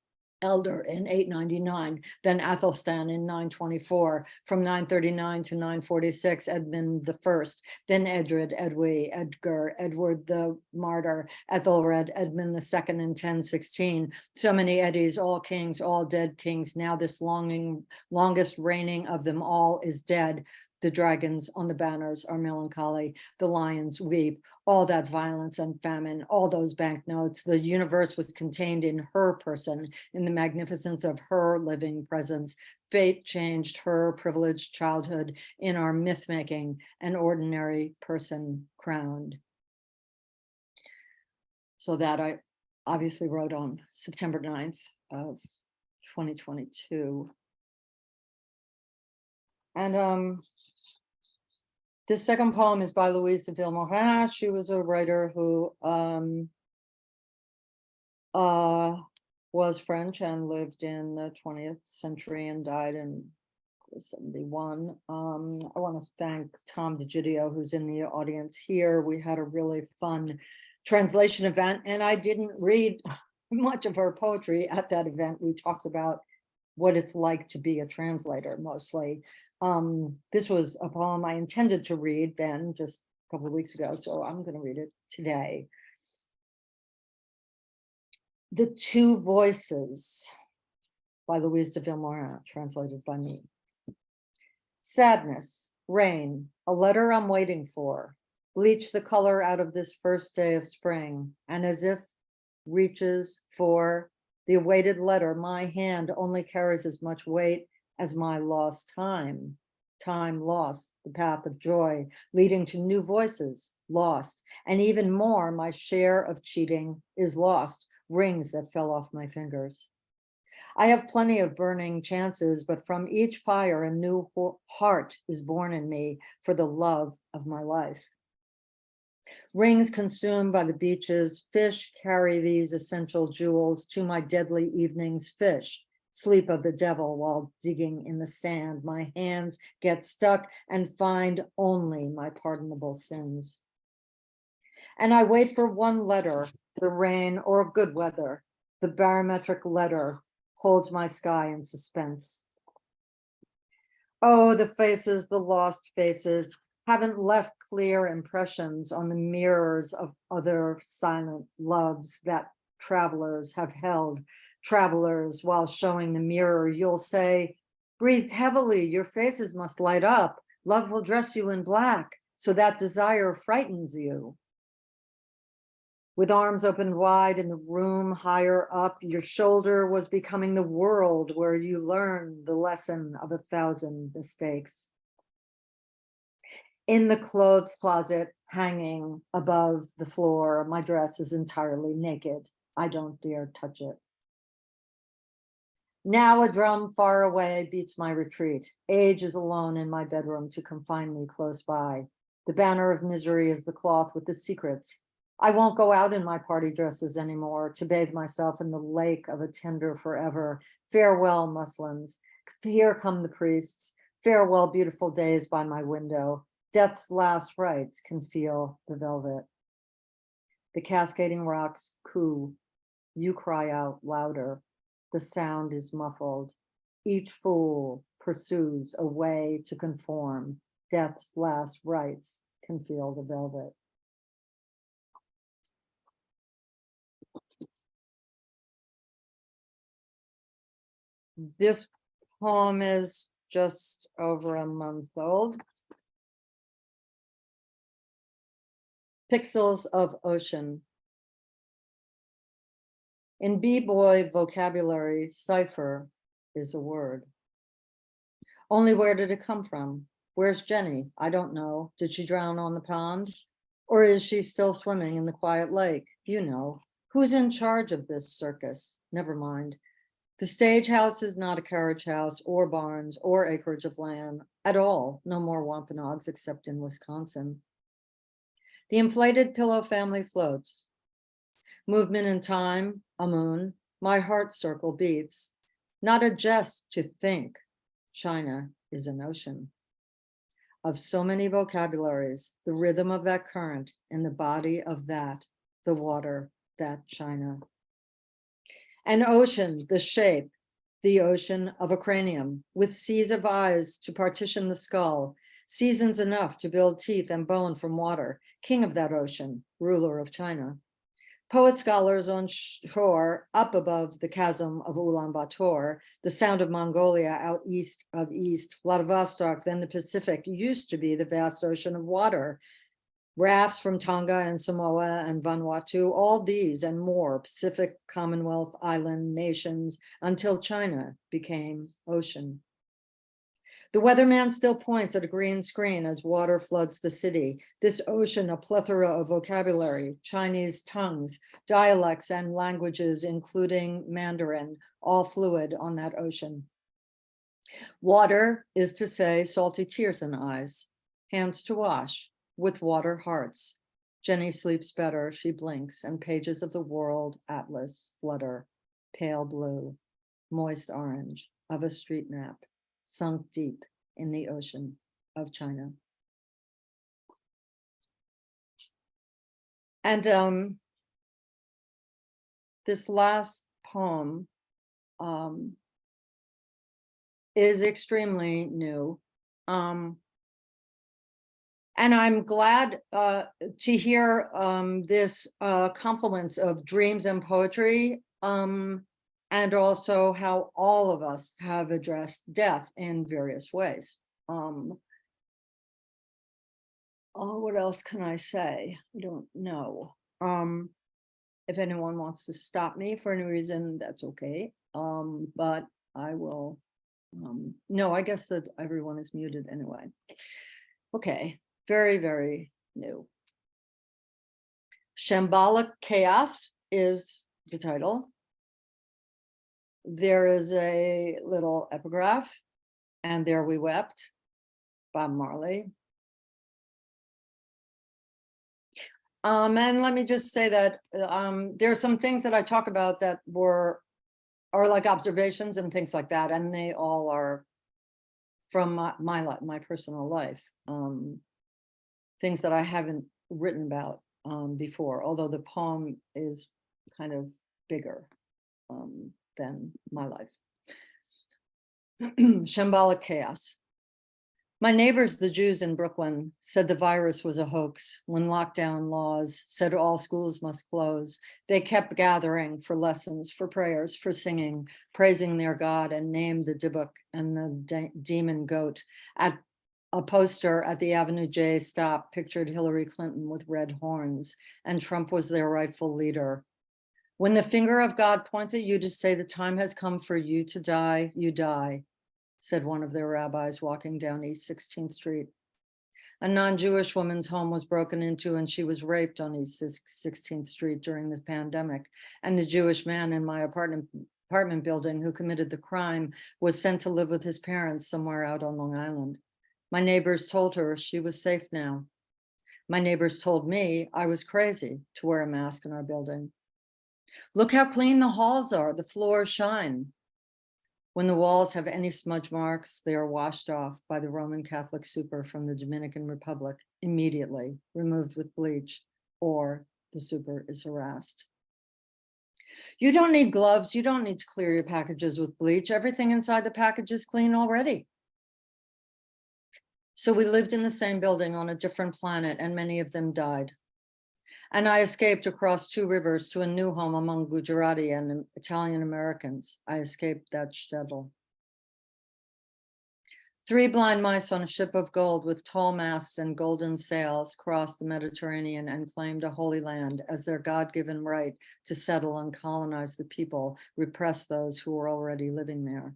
Elder in 899, then Athelstan in 924, from 939 to 946, Edmund I, then Edred, Edgar, Edward the Martyr, Ethelred, Edmund II in 1016. So many Eddies, all kings, all dead kings. Now this longest reigning of them all is dead. The dragons on the banners are melancholy. The lions weep. All that violence and famine, all those banknotes, the universe was contained in her person, in the magnificence of her living presence. Fate changed her privileged childhood in our myth-making, an ordinary person crowned. So that I obviously wrote on September 9th of 2022. And this second poem is by Louise de Villemorin. She was a writer who was French and lived in the 20th century and died in 71. I want to thank Tom DeGidio, who's in the audience here. We had a really fun translation event, and I didn't read much of her poetry at that event. We talked about what it's like to be a translator mostly. This was a poem I intended to read then just a couple of weeks ago, so I'm going to read it today. The Two Voices by Louise de Villemorin, translated by me. Sadness, rain, a letter I'm waiting for. Bleach the color out of this first day of spring, and as if reaches for the awaited letter, my hand only carries as much weight as my lost time. Time lost, the path of joy, leading to new voices, lost. And even more, my share of cheating is lost, rings that fell off my fingers. I have plenty of burning chances, but from each fire, a new heart is born in me for the love of my life. Rings consumed by the beaches, fish carry these essential jewels to my deadly evenings, fish. Sleep of the devil while digging in the sand. My hands get stuck and find only my pardonable sins. And I wait for one letter, the rain or good weather. The barometric letter holds my sky in suspense. Oh, the faces, the lost faces, haven't left clear impressions on the mirrors of other silent loves that travelers have held. Travelers, while showing the mirror, you'll say, breathe heavily, your faces must light up. Love will dress you in black, so that desire frightens you. With arms opened wide in the room higher up, your shoulder was becoming the world where you learn the lesson of 1,000 mistakes. In the clothes closet, hanging above the floor, my dress is entirely naked. I don't dare touch it. Now a drum far away beats my retreat. Age is alone in my bedroom to confine me close by. The banner of misery is the cloth with the secrets. I won't go out in my party dresses anymore to bathe myself in the lake of a tender forever. Farewell, muslins. Here come the priests. Farewell, beautiful days by my window. Death's last rites can feel the velvet. The cascading rocks coo. You cry out louder. The sound is muffled. Each fool pursues a way to conform. Death's last rites can feel the velvet. This poem is just over a month old. Pixels of Ocean. In b-boy vocabulary, cipher is a word. Only where did it come from? Where's Jenny? I don't know. Did she drown on the pond? Or is she still swimming in the quiet lake? You know, Who's in charge of this circus? Never mind. The stage house is not a carriage house or barns or acreage of land at all. No more wampanoags except in Wisconsin. The inflated pillow family floats. Movement in time, a moon, my heart circle beats. Not a jest to think China is an ocean. Of so many vocabularies, the rhythm of that current in the body of that, the water, that China. An ocean, the shape, the ocean of a cranium, with seas of eyes to partition the skull, seasons enough to build teeth and bone from water, king of that ocean, ruler of China. Poet scholars on shore, up above the chasm of Ulaanbaatar, the sound of Mongolia out east of East, Vladivostok, then the Pacific, used to be the vast ocean of water. Rafts from Tonga and Samoa and Vanuatu, all these and more Pacific Commonwealth island nations until China became ocean. The weatherman still points at a green screen as water floods the city. This ocean, a plethora of vocabulary, Chinese tongues, dialects, and languages, including Mandarin, all fluid on that ocean. Water is to say salty tears in eyes, hands to wash, with water hearts. Jenny sleeps better, she blinks, and pages of the world atlas flutter, pale blue, moist orange of a street map, sunk deep in the ocean of China. And this last poem is extremely new. And I'm glad to hear this confluence of dreams and poetry, and also how all of us have addressed death in various ways. Oh, what else can I say? I don't know. If anyone wants to stop me for any reason, that's okay. But I will, no, I guess that everyone is muted anyway. Okay, very, very new. Shambolic Chaos is the title. There is a little epigraph, and there we wept, Bob Marley. And let me just say that there are some things that I talk about that are like observations and things like that, and they all are from my personal life, things that I haven't written about before, although the poem is kind of bigger than my life. Shambolic Chaos. My neighbors, the Jews in Brooklyn, said the virus was a hoax when lockdown laws said all schools must close. They kept gathering for lessons, for prayers, for singing, praising their God, and named the Dybbuk and the demon goat. At a poster at the Avenue J stop pictured Hillary Clinton with red horns, and Trump was their rightful leader. When the finger of God points at you to say the time has come for you to die, you die, said one of their rabbis walking down East 16th Street. A non-Jewish woman's home was broken into and she was raped on East 16th Street during the pandemic. And the Jewish man in my apartment building who committed the crime was sent to live with his parents somewhere out on Long Island. My neighbors told her she was safe now. My neighbors told me I was crazy to wear a mask in our building. Look how clean the halls are, the floors shine. When the walls have any smudge marks, they are washed off by the Roman Catholic super from the Dominican Republic, immediately removed with bleach, or the super is harassed. You don't need gloves. You don't need to clear your packages with bleach. Everything inside the package is clean already. So we lived in the same building on a different planet, and many of them died. And I escaped across 2 rivers to a new home among Gujarati and Italian Americans. I escaped that shtetl. 3 blind mice on a ship of gold with tall masts and golden sails crossed the Mediterranean and claimed a holy land as their God-given right to settle and colonize the people, repress those who were already living there.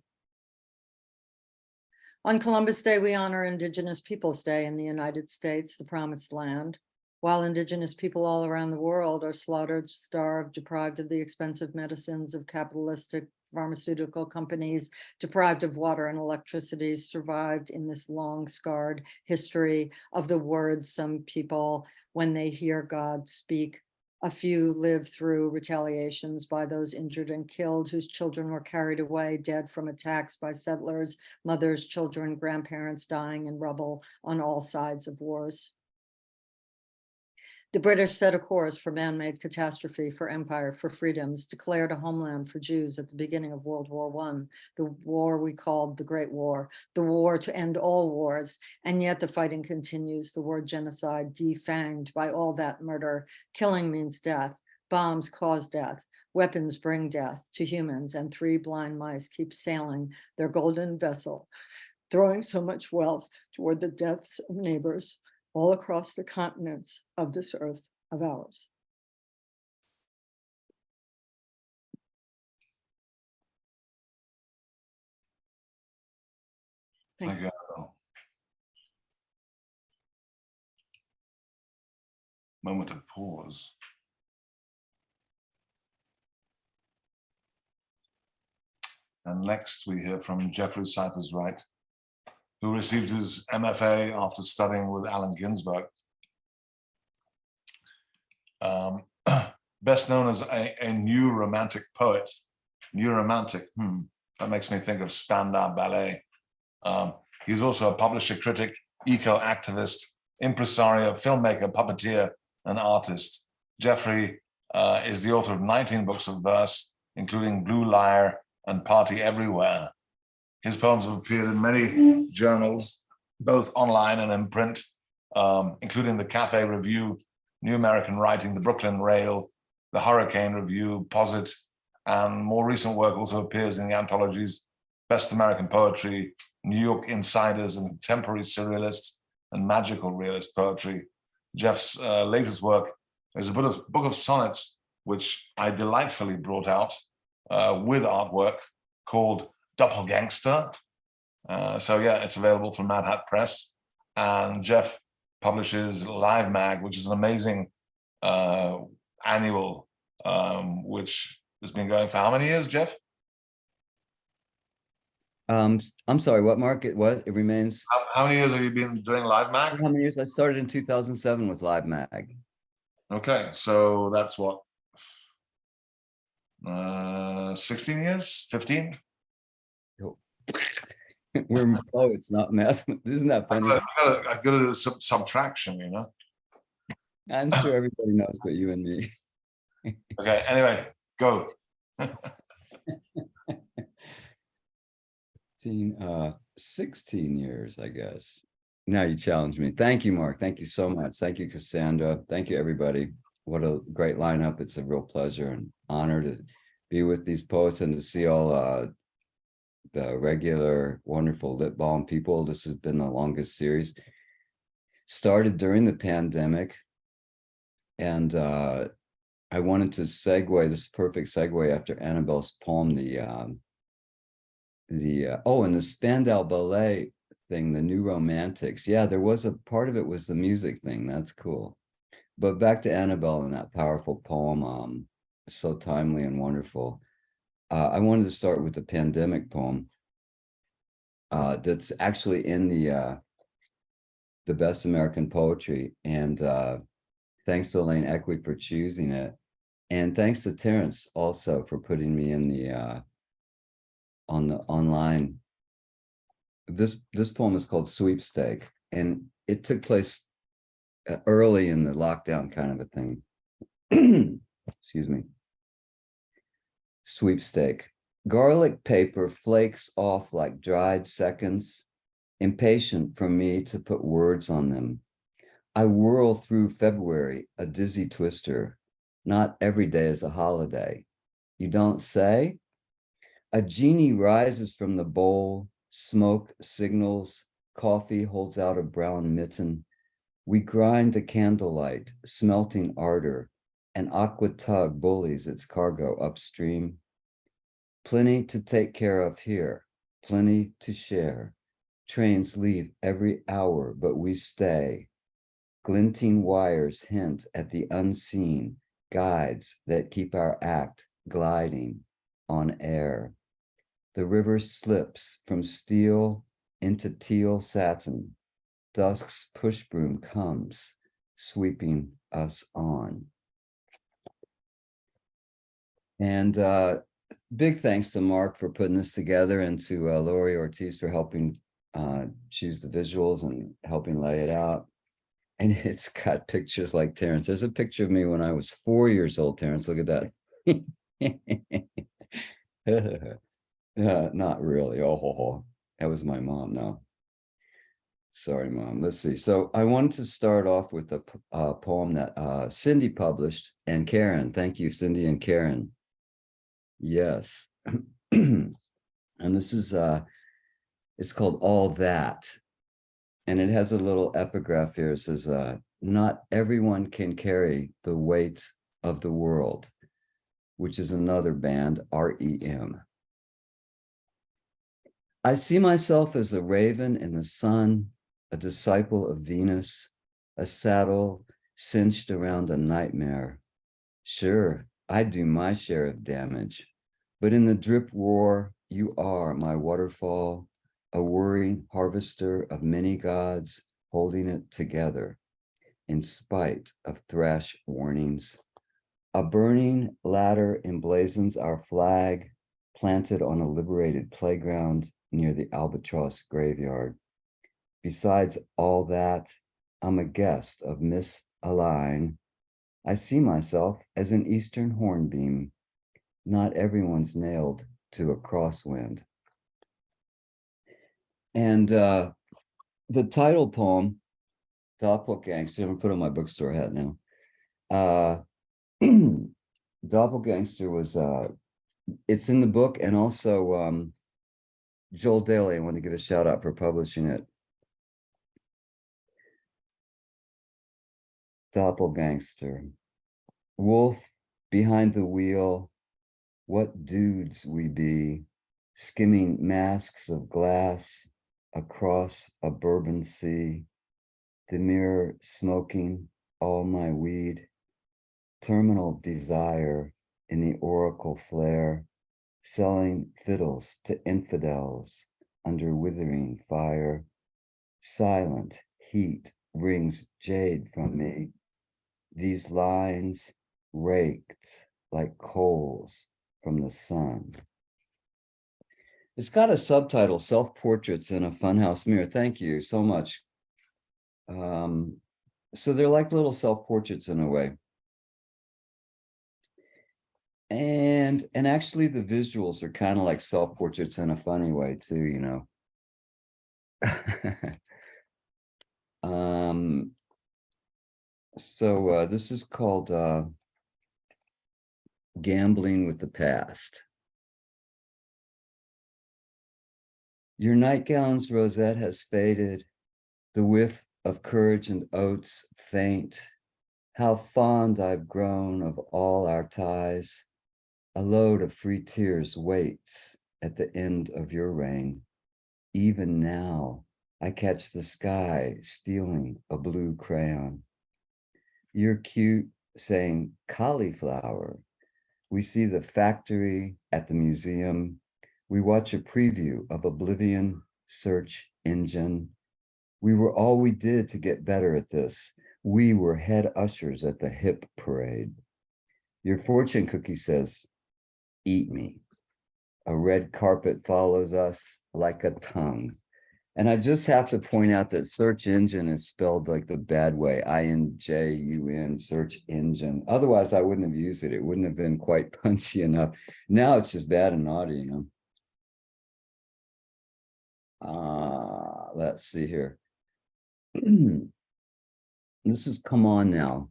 On Columbus Day, we honor Indigenous Peoples' Day in the United States, the Promised Land. while indigenous people all around the world are slaughtered, starved, deprived of the expensive medicines of capitalistic pharmaceutical companies, deprived of water and electricity, survived in this long scarred history of the words some people, when they hear God speak. A few live through retaliations by those injured and killed, whose children were carried away dead from attacks by settlers, mothers, children, grandparents dying in rubble on all sides of wars. The British set a course for man-made catastrophe, for empire, for freedoms, declared a homeland for Jews at the beginning of World War I, the war we called the Great War, the war to end all wars, and yet the fighting continues, the word genocide defanged by all that murder. Killing means death, bombs cause death, weapons bring death to humans, and 3 blind mice keep sailing their golden vessel, throwing so much wealth toward the deaths of neighbors all across the continents of this earth of ours. Thank you, Annabel. Moment of pause. And next we hear from Jeffrey Cyphers Wright, who received his MFA after studying with Allen Ginsberg. Best known as a new romantic poet. New romantic, that makes me think of Spandau Ballet. He's also a publisher, critic, eco-activist, impresario, filmmaker, puppeteer, and artist. Jeffrey is the author of 19 books of verse, including Blue Lyre and Party Everywhere. His poems have appeared in many journals, both online and in print, including the Cafe Review, New American Writing, the Brooklyn Rail, the Hurricane Review, Posit, and more recent work also appears in the anthologies Best American Poetry, New York Insiders, and Contemporary Surrealist and Magical Realist Poetry. Jeff's latest work is a book of sonnets, which I delightfully brought out with artwork called Doppelgangster. So yeah, it's available from Mad Hat Press. And Jeff publishes Live Mag, which is an amazing annual, which has been going for how many years, Jeff? I'm sorry, what market? What it remains? How many years have you been doing Live Mag? How many years? I started in 2007 with Live Mag. Okay, so that's what, 16 years, 15? We're poets, not math. Isn't that funny? I gotta do some subtraction, you know? I'm sure everybody knows but you and me. Okay, anyway, go. 16 years, I guess. Now you challenge me. Thank you, Mark. Thank you so much. Thank you, Cassandra. Thank you, everybody. What a great lineup. It's a real pleasure and honor to be with these poets and to see all the regular, wonderful Lit Balm people. This has been the longest series. Started during the pandemic. And I wanted to segue, this perfect segue after Annabelle's poem, and the Spandau Ballet thing, the New Romantics. Yeah, there was a part of it was the music thing. That's cool. But back to Annabelle and that powerful poem, so timely and wonderful. I wanted to start with the pandemic poem that's actually in the Best American Poetry. And thanks to Elaine Equi for choosing it. And thanks to Terence also for putting me in the on the online. This poem is called Sweepstake, and it took place early in the lockdown kind of a thing. Excuse me. Sweepstake. Garlic paper flakes off like dried seconds, impatient for me to put words on them. I whirl through February, a dizzy twister. Not every day is a holiday. You don't say? A genie rises from the bowl, smoke signals, coffee holds out a brown mitten. We grind the candlelight, smelting ardor. An aqua tug bullies its cargo upstream. Plenty to take care of here, plenty to share. Trains leave every hour, but we stay. Glinting wires hint at the unseen guides that keep our act gliding on air. The river slips from steel into teal satin. Dusk's push broom comes, sweeping us on. And big thanks to Mark for putting this together, and to Lori Ortiz for helping choose the visuals and helping lay it out. And it's got pictures like Terence. There's a picture of me when I was 4 years old, Terence. Look at that. Not really. Oh, that was my mom. No. Sorry, Mom. Let's see. So I wanted to start off with a poem that Cindy published, and Karen. Thank you, Cindy and Karen. Yes. And this is, it's called All That. And it has a little epigraph here. It says, not everyone can carry the weight of the world, which is another band, REM. I see myself as a raven in the sun, a disciple of Venus, a saddle cinched around a nightmare. Sure, I do my share of damage, but in the drip roar, you are my waterfall, a whirring harvester of many gods holding it together in spite of thrash warnings. A burning ladder emblazons our flag, planted on a liberated playground near the Albatross graveyard. Besides all that, I'm a guest of Miss Align. I see myself as an eastern hornbeam. Not everyone's nailed to a crosswind. And the title poem, Doppelgangster, I'm gonna put on my bookstore hat now. Doppelgangster was, it's in the book, and also Joel Daly, I want to give a shout out for publishing it. Doppelgangster. Wolf behind the wheel, what dudes we be, skimming masks of glass across a bourbon sea, demure smoking all my weed, terminal desire in the oracle flare, selling fiddles to infidels under withering fire. Silent heat wrings jade from me. These lines raked like coals from the sun. It's got a subtitle, Self-Portraits in a Funhouse Mirror. Thank you so much. So they're like little self-portraits in a way. And actually the visuals are kind of like self-portraits in a funny way too, you know. So this is called Gambling with the Past. Your nightgown's rosette has faded, the whiff of courage and oats faint. How fond I've grown of all our ties. A load of free tears waits at the end of your reign. Even now, I catch the sky stealing a blue crayon. You're cute, saying cauliflower. We see the factory at the museum. We watch a preview of Oblivion search engine. We were all we did to get better at this. We were head ushers at the hip parade. Your fortune cookie says, eat me. A red carpet follows us like a tongue. And I just have to point out that search engine is spelled like the bad way, INJUN, search engine. Otherwise, I wouldn't have used it. It wouldn't have been quite punchy enough. Now it's just bad and naughty, you know. Let's see here. This is Come On Now.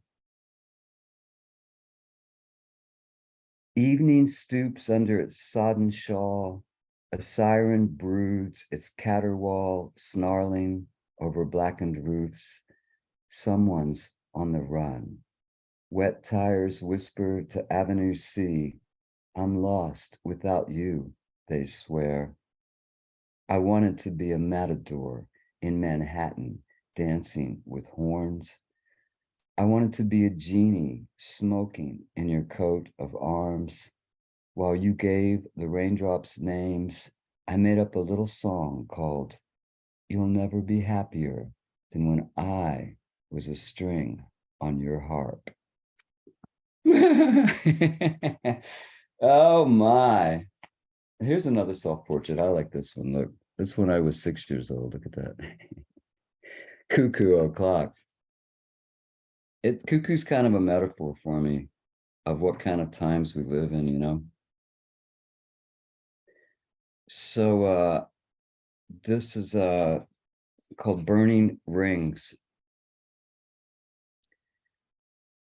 Evening stoops under its sodden shawl. A siren broods its caterwaul, snarling over blackened roofs. Someone's on the run. Wet tires whisper to Avenue C. I'm lost without you, they swear. I wanted to be a matador in Manhattan, dancing with horns. I wanted to be a genie smoking in your coat of arms. While you gave the raindrops names, I made up a little song called You'll Never Be Happier Than When I Was a String on Your Harp. Oh my. Here's another self-portrait. I like this one. Look, this one I was 6 years old. Look at that. Cuckoo o'clock. Cuckoo's kind of a metaphor for me of what kind of times we live in, you know? So this is called Burning Rings.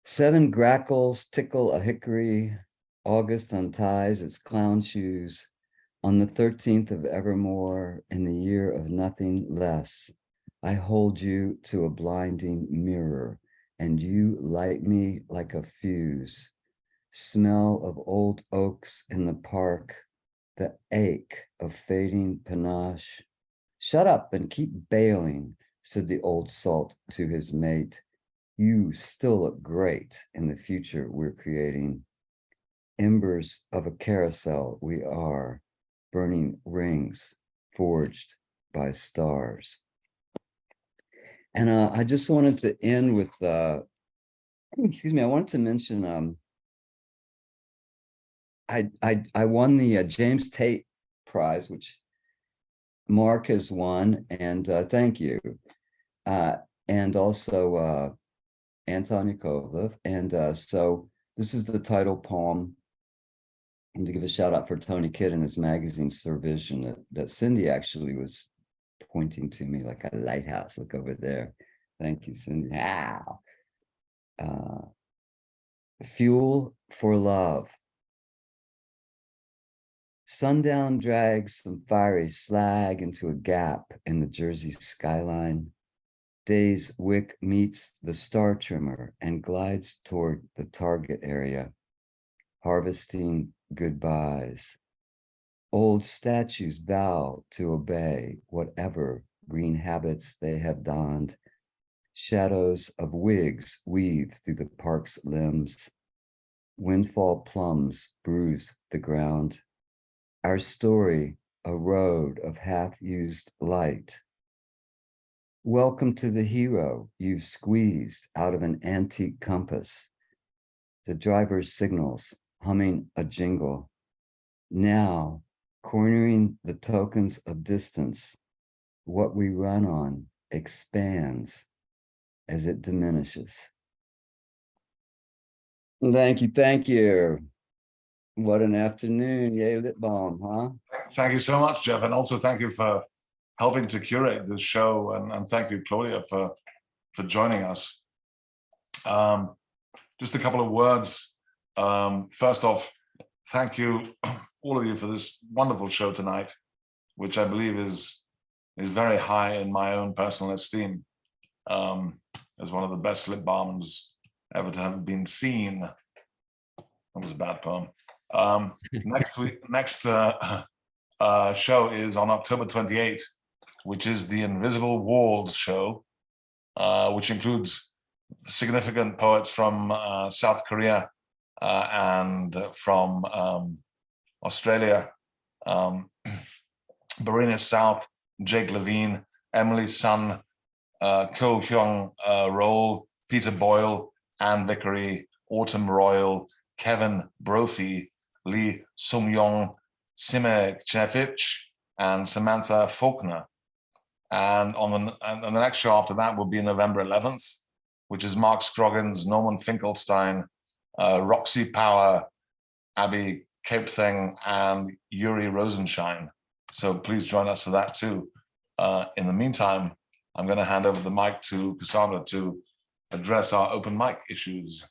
7 grackles tickle a hickory. August unties its clown shoes. On the 13th of evermore, in the year of nothing less, I hold you to a blinding mirror, and you light me like a fuse. Smell of old oaks in the park, the ache of fading panache. Shut up and keep bailing, said the old salt to his mate. You still look great in the future we're creating. Embers of a carousel we are, burning rings forged by stars. And I just wanted to end with, excuse me, I wanted to mention, I won the James Tate Prize, which Mark has won, and thank you. And also Anton Yakovlev. And so this is the title poem. And to give a shout out for Tony Kidd and his magazine Sir Vision that Cindy actually was pointing to me like a lighthouse. Look over there. Thank you, Cindy. Wow. Fuel for love. Sundown drags some fiery slag into a gap in the Jersey skyline. Day's wick meets the star trimmer and glides toward the target area, harvesting goodbyes. Old statues vow to obey whatever green habits they have donned. Shadows of wigs weave through the park's limbs. Windfall plums bruise the ground. Our story, a road of half-used light. Welcome to the hero you've squeezed out of an antique compass. The driver's signals, humming a jingle. Now, cornering the tokens of distance, what we run on expands as it diminishes. Thank you, thank you. What an afternoon, yay, Lit Balm, huh? Thank you so much, Jeff, and also thank you for helping to curate this show, and thank you, Claudia, for joining us. Just a couple of words. First off, thank you, all of you, for this wonderful show tonight, which I believe is very high in my own personal esteem, as one of the best lip balms ever to have been seen. That was a bad poem. Next show is on October 28th, which is the Invisible Walls show, which includes significant poets from South Korea and from Australia. Barina South, Jake Levine, Emily Sun, Ko Hyung Roll, Peter Boyle, Anne Vickery, Autumn Royal, Kevin Brophy, Lee Sung-yong, Sime Chnevich, and Samantha Faulkner. And on the next show after that will be November 11th, which is Mark Scroggins, Norman Finkelstein, Roxy Power, Abby Capething, and Yuri Rosenshine. So please join us for that too. In the meantime, I'm going to hand over the mic to Cassandra to address our open mic issues.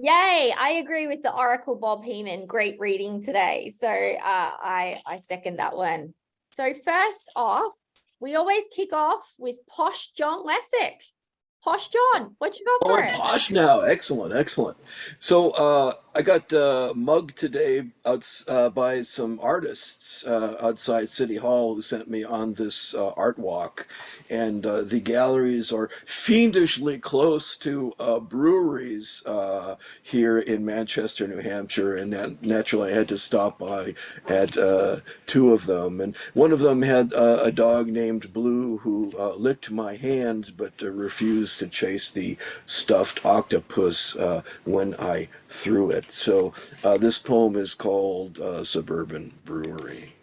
Yay, I agree with the Oracle Bob Heeman. Great reading today. So I second that one. So first off, we always kick off with posh John Lessig. Posh John, what you got Oh, for I'm us? posh now. Excellent, excellent. So I got mugged today by some artists outside City Hall who sent me on this art walk, and the galleries are fiendishly close to breweries here in Manchester, New Hampshire, and naturally I had to stop by at two of them, and one of them had a dog named Blue who licked my hand but refused to chase the stuffed octopus when I threw it. So this poem is called Suburban Brewery.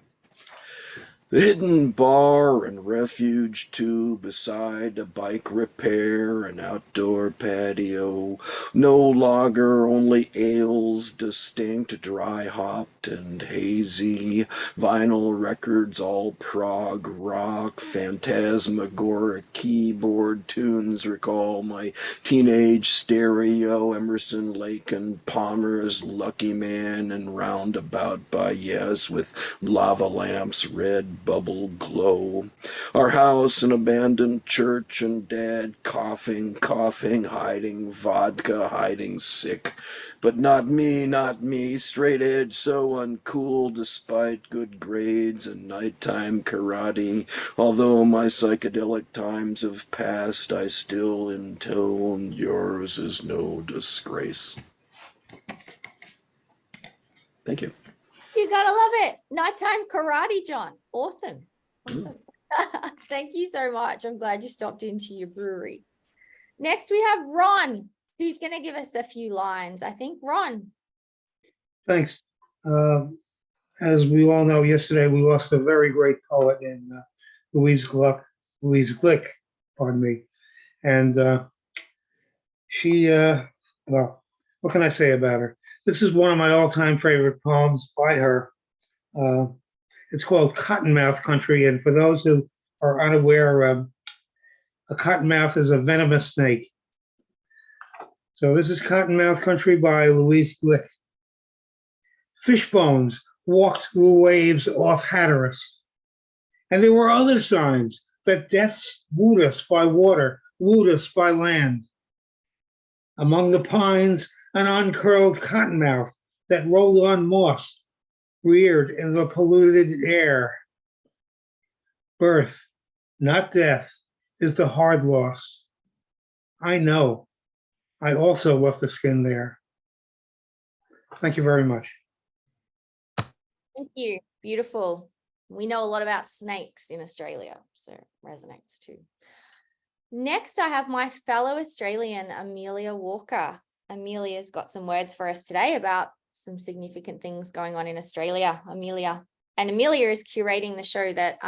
The hidden bar and refuge too, beside a bike repair and outdoor patio. No lager, only ales, distinct, dry hopped and hazy. Vinyl records, all prog rock, phantasmagoric keyboard tunes recall my teenage stereo. Emerson, Lake and Palmer's Lucky Man and Roundabout Baez with lava lamps, red bubble glow. Our house, an abandoned church, and Dad coughing, hiding vodka, hiding sick. But not me, straight edge, so uncool despite good grades and nighttime karate. Although my psychedelic times have passed, I still intone yours is no disgrace. Thank you. You gotta love it. Nighttime karate, John. Awesome. Awesome. Thank you so much. I'm glad you stopped into your brewery. Next, we have Ron, who's going to give us a few lines. I think Ron. Thanks. As we all know, yesterday we lost a very great poet in Louise Glick, pardon me. And she, well, what can I say about her? This is one of my all-time favorite poems by her. It's called Cottonmouth Country, and for those who are unaware, a cottonmouth is a venomous snake. So this is Cottonmouth Country by Louise Glick. Fishbones walked through waves off Hatteras, and there were other signs that death wooed us by water, wooed us by land. Among the pines, an uncurled cottonmouth that rolled on moss, reared in the polluted air. Birth, not death, is the hard loss. I know. I also left the skin there. Thank you very much. Thank you. Beautiful. We know a lot about snakes in Australia, so it resonates too. Next, I have my fellow Australian, Amelia Walker. Amelia's got some words for us today about some significant things going on in Australia. Amelia is curating the show that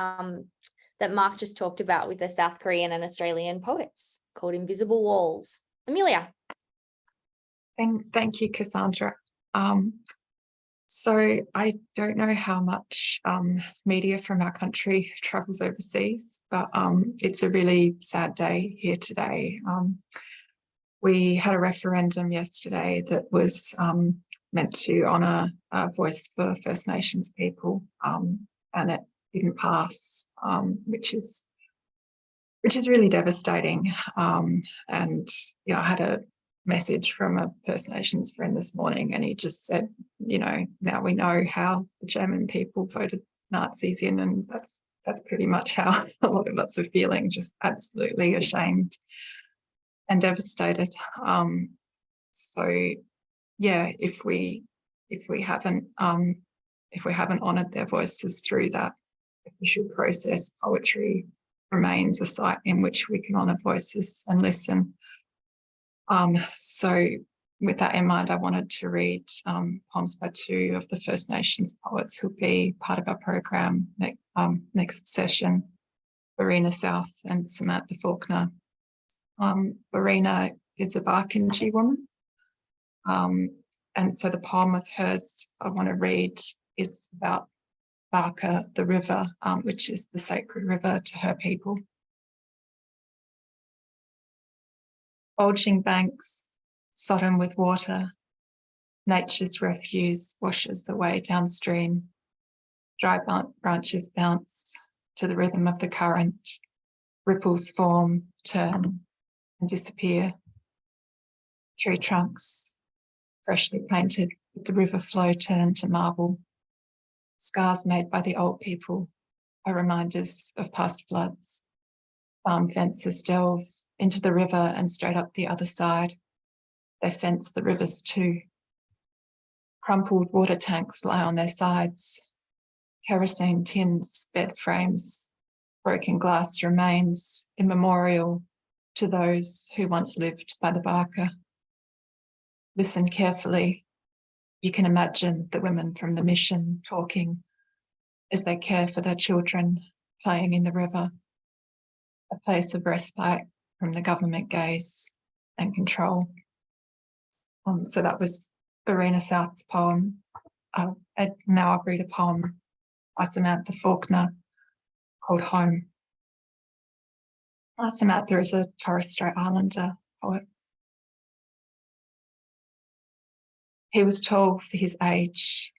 that Mark just talked about with the South Korean and Australian poets called Invisible Walls. Amelia. Thank you, Cassandra. So I don't know how much media from our country travels overseas, but it's a really sad day here today. We had a referendum yesterday that was meant to honour a voice for First Nations people, and it didn't pass, which is really devastating. And yeah, I had a message from a First Nations friend this morning, and he just said, you know, now we know how the German people voted Nazis in, and that's pretty much how a lot of us are feeling, just absolutely ashamed and devastated. So yeah, if we haven't honoured their voices through that official process, poetry remains a site in which we can honour voices and listen. So with that in mind, I wanted to read poems by two of the First Nations poets who'll be part of our program next session, Verena South and Samantha Faulkner. Verena is a Barkindji woman. And so the poem of hers I want to read is about Barker, the river, which is the sacred river to her people. Bulging banks, sodden with water, nature's refuse washes away downstream. Dry branches bounce to the rhythm of the current, ripples form, turn, and disappear. Tree trunks, freshly painted with the river flow turned to marble. Scars made by the old people are reminders of past floods. Farm fences delve into the river and straight up the other side. They fence the rivers too. Crumpled water tanks lie on their sides. Kerosene tins, bed frames, broken glass remains immemorial to those who once lived by the Barker. Listen carefully. You can imagine the women from the mission talking as they care for their children playing in the river, a place of respite from the government gaze and control. So that was Verena South's poem. And now I'll read a poem by Samantha Faulkner called Home. Samantha is a Torres Strait Islander poet. He was tall for his age,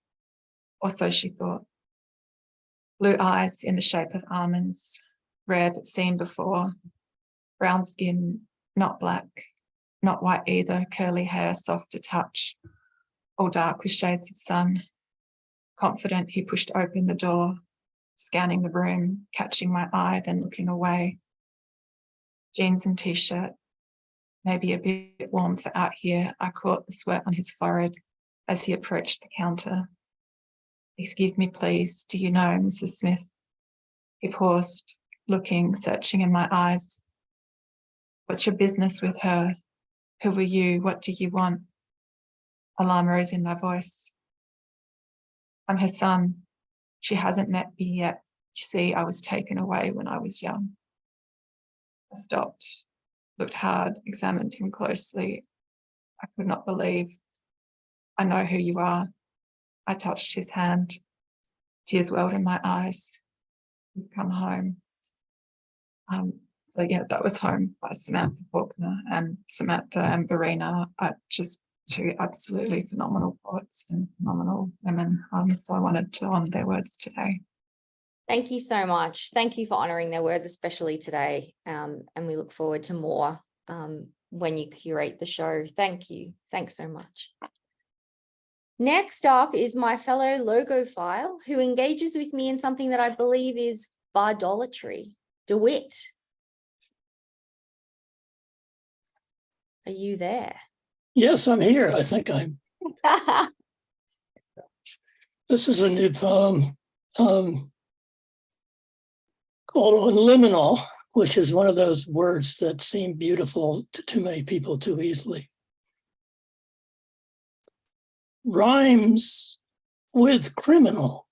or so she thought. Blue eyes in the shape of almonds, rare but seen before, brown skin, not black, not white either, curly hair, soft to touch, all dark with shades of sun. Confident, he pushed open the door, scanning the room, catching my eye, then looking away. Jeans and t-shirt, maybe a bit warm for out here. I caught the sweat on his forehead as he approached the counter. Excuse me, please. Do you know Mrs. Smith? He paused, looking, searching in my eyes. What's your business with her? Who are you? What do you want? Alarm rose in my voice. I'm her son. She hasn't met me yet. You see, I was taken away when I was young. I stopped, looked hard, examined him closely. I could not believe. I know who you are. I touched his hand. Tears welled in my eyes. You've come home. So yeah, that was Home by Samantha Faulkner, and Samantha and Verena are just two absolutely phenomenal poets and phenomenal women. So I wanted to honour their words today. Thank you so much. Thank you for honouring their words, especially today. And we look forward to more when you curate the show. Thank you. Thanks so much. Next up is my fellow logophile who engages with me in something that I believe is bardolatry. DeWitt. Are you there? Yes, I'm here. I think I'm. This is a new poem called liminal, which is one of those words that seem beautiful to too many people too easily. Rhymes with criminal,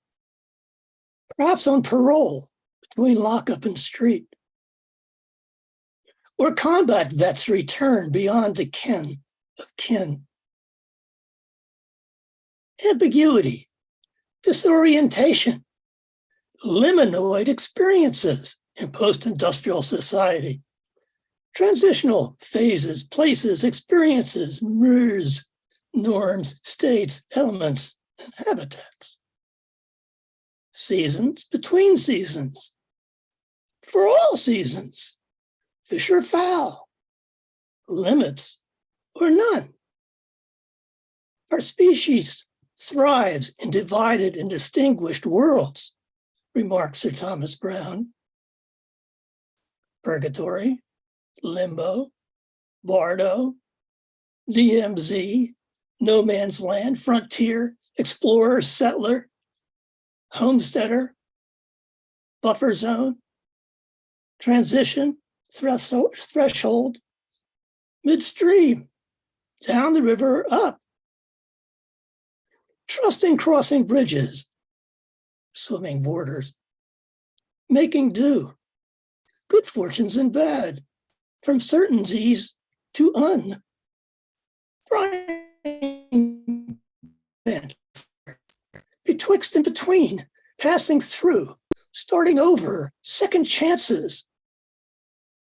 perhaps on parole between lockup and street. Or combat vets return beyond the ken of kin. Ambiguity, disorientation, liminoid experiences in post-industrial society. Transitional phases, places, experiences, mirrors, norms, states, elements, and habitats. Seasons between seasons. For all seasons. Fish or fowl, limits or none. Our species thrives in divided and distinguished worlds, remarks Sir Thomas Browne. Purgatory, limbo, bardo, DMZ, no man's land, frontier, explorer, settler, homesteader, buffer zone, transition, threshold, midstream, down the river, up. Trusting crossing bridges, swimming borders, making do, good fortunes and bad, from certainties to frying pan, betwixt and between, passing through, starting over, second chances.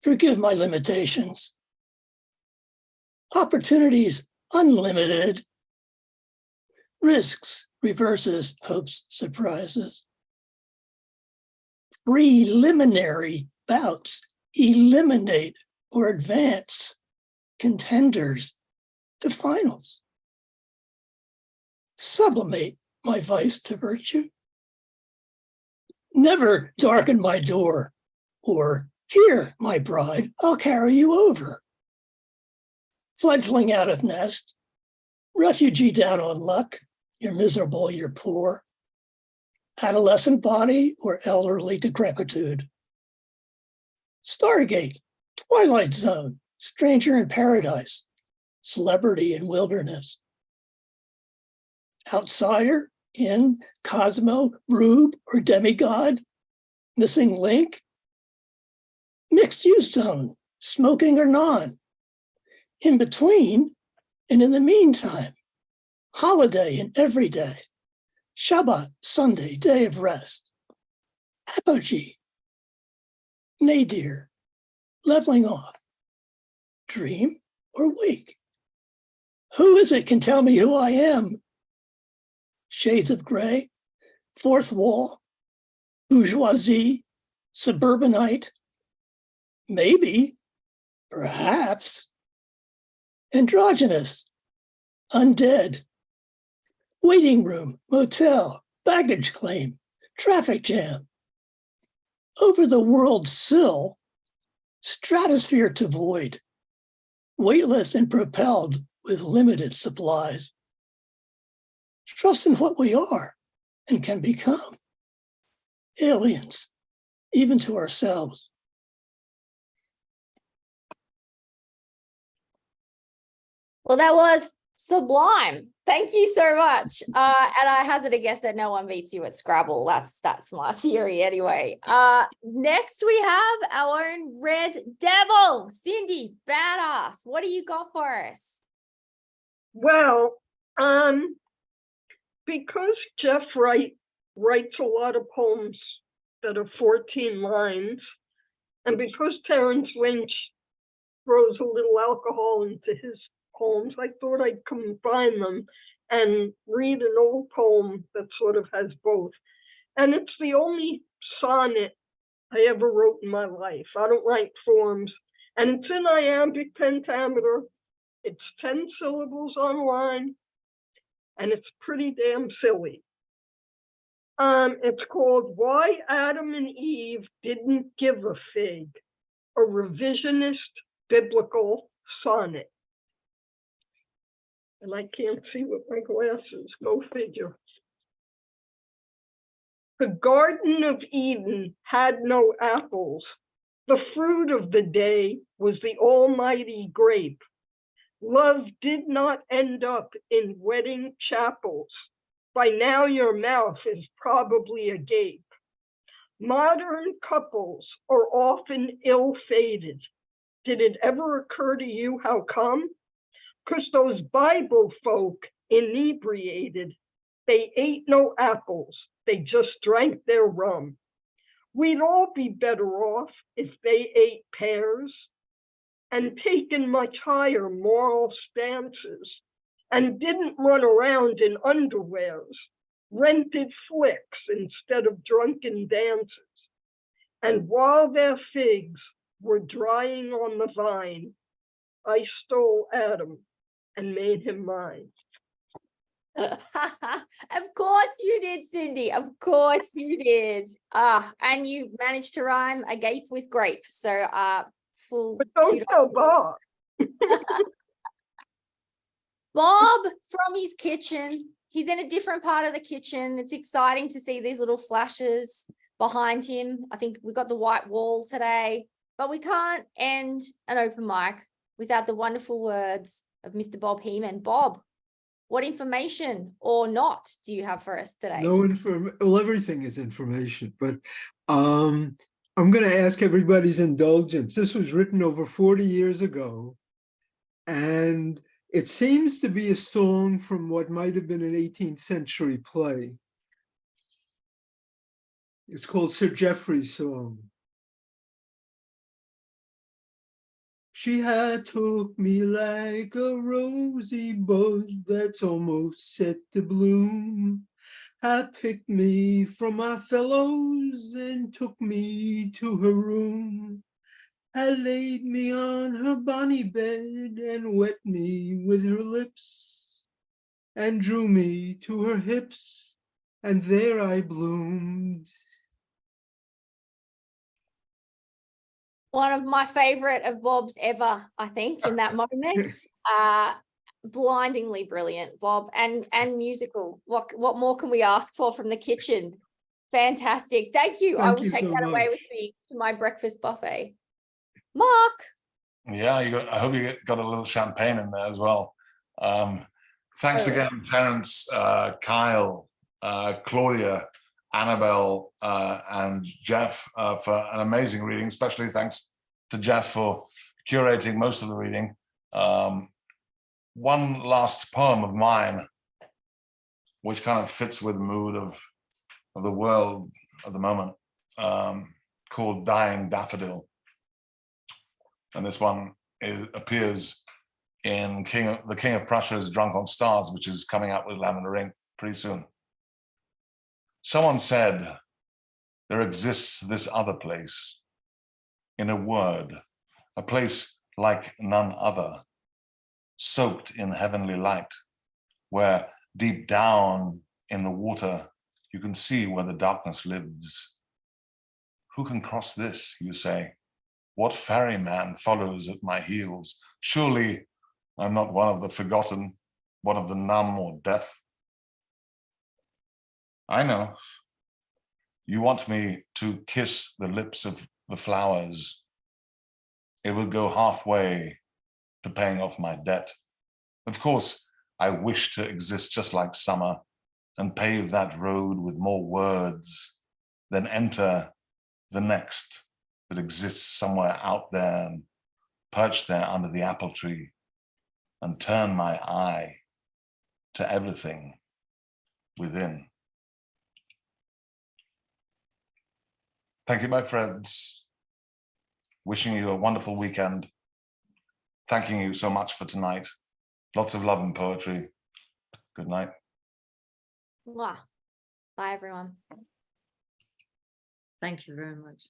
Forgive my limitations. Opportunities unlimited. Risks, reverses, hopes, surprises. Preliminary bouts eliminate or advance contenders to finals. Sublimate my vice to virtue. Never darken my door, or here, my bride, I'll carry you over. Fledgling out of nest, refugee down on luck, you're miserable, you're poor. Adolescent body or elderly decrepitude. Stargate, Twilight Zone, stranger in paradise, celebrity in wilderness. Outsider in Cosmo, Rube, or demigod, missing link. Mixed use zone, smoking or non. In between and in the meantime, holiday and everyday. Shabbat, Sunday, day of rest. Apogee, nadir, leveling off. Dream or wake? Who is it can tell me who I am? Shades of gray, fourth wall, bourgeoisie, suburbanite, maybe, perhaps, androgynous, undead, waiting room, motel, baggage claim, traffic jam, over the world sill, stratosphere to void, weightless and propelled with limited supplies. Trust in what we are and can become. Aliens, even to ourselves. Well, that was sublime. Thank you so much. And I hazard a guess that no one beats you at Scrabble. That's my theory anyway. Next we have our own Red Devil, Cindy, badass. What do you got for us? Well, because Jeff Wright writes a lot of poems that are 14 lines, and because Terence Winch throws a little alcohol into his poems, I thought I'd combine them and read an old poem that sort of has both. And it's the only sonnet I ever wrote in my life. I don't write forms. And it's in iambic pentameter. It's 10 syllables on line. And it's pretty damn silly. It's called Why Adam and Eve Didn't Give a Fig, a revisionist biblical sonnet. And I can't see with my glasses, go figure. The Garden of Eden had no apples. The fruit of the day was the almighty grape. Love did not end up in wedding chapels. By now your mouth is probably agape. Modern couples are often ill-fated. Did it ever occur to you how come? 'Cause those Bible folk inebriated. They ate no apples, they just drank their rum. We'd all be better off if they ate pears and taken much higher moral stances and didn't run around in underwears, rented flicks instead of drunken dances. And while their figs were drying on the vine, I stole Adam and made him mine. Of course you did, Cindy. Of course you did. And you managed to rhyme agape with grape. So full. But don't tell Bob. Bob from his kitchen. He's in a different part of the kitchen. It's exciting to see these little flashes behind him. I think we've got the white wall today, but we can't end an open mic without the wonderful words of Mr. Bob Heeman. Bob, what information or not do you have for us today? No well, everything is information, but I'm going to ask everybody's indulgence. This was written over 40 years ago, and it seems to be a song from what might have been an 18th century play. It's called Sir Geoffrey's Song. She had took me like a rosy bud that's almost set to bloom. Had picked me from my fellows and took me to her room. had laid me on her bonny bed and wet me with her lips and drew me to her hips, and there I bloomed. One of my favorite of Bob's ever, I think, in that moment. Blindingly brilliant, Bob, and musical. What more can we ask for from the kitchen? Fantastic. Thank you. I Thank will you take so that away much. with me to my breakfast buffet. Mark. Yeah, I hope you got a little champagne in there as well. Thanks again, Terence, Kyle, Claudia, Annabel, and Jeff for an amazing reading. Especially thanks to Jeff for curating most of the reading. One last poem of mine, which kind of fits with the mood of the world at the moment, called Dying Daffodil. And this one appears in The King of Prussia's Drunk on Stars, which is coming out with Lavender Ink pretty soon. Someone said, there exists this other place, in a word, a place like none other, soaked in heavenly light, where deep down in the water, you can see where the darkness lives. Who can cross this, you say? What ferryman follows at my heels? Surely I'm not one of the forgotten, one of the numb or deaf. I know. You want me to kiss the lips of the flowers. It would go halfway to paying off my debt. Of course, I wish to exist just like summer and pave that road with more words, then enter the next that exists somewhere out there and perch there under the apple tree and turn my eye to everything within. Thank you, my friends. Wishing you a wonderful weekend. Thanking you so much for tonight. Lots of love and poetry. Good night. Wow. Bye, everyone. Thank you very much.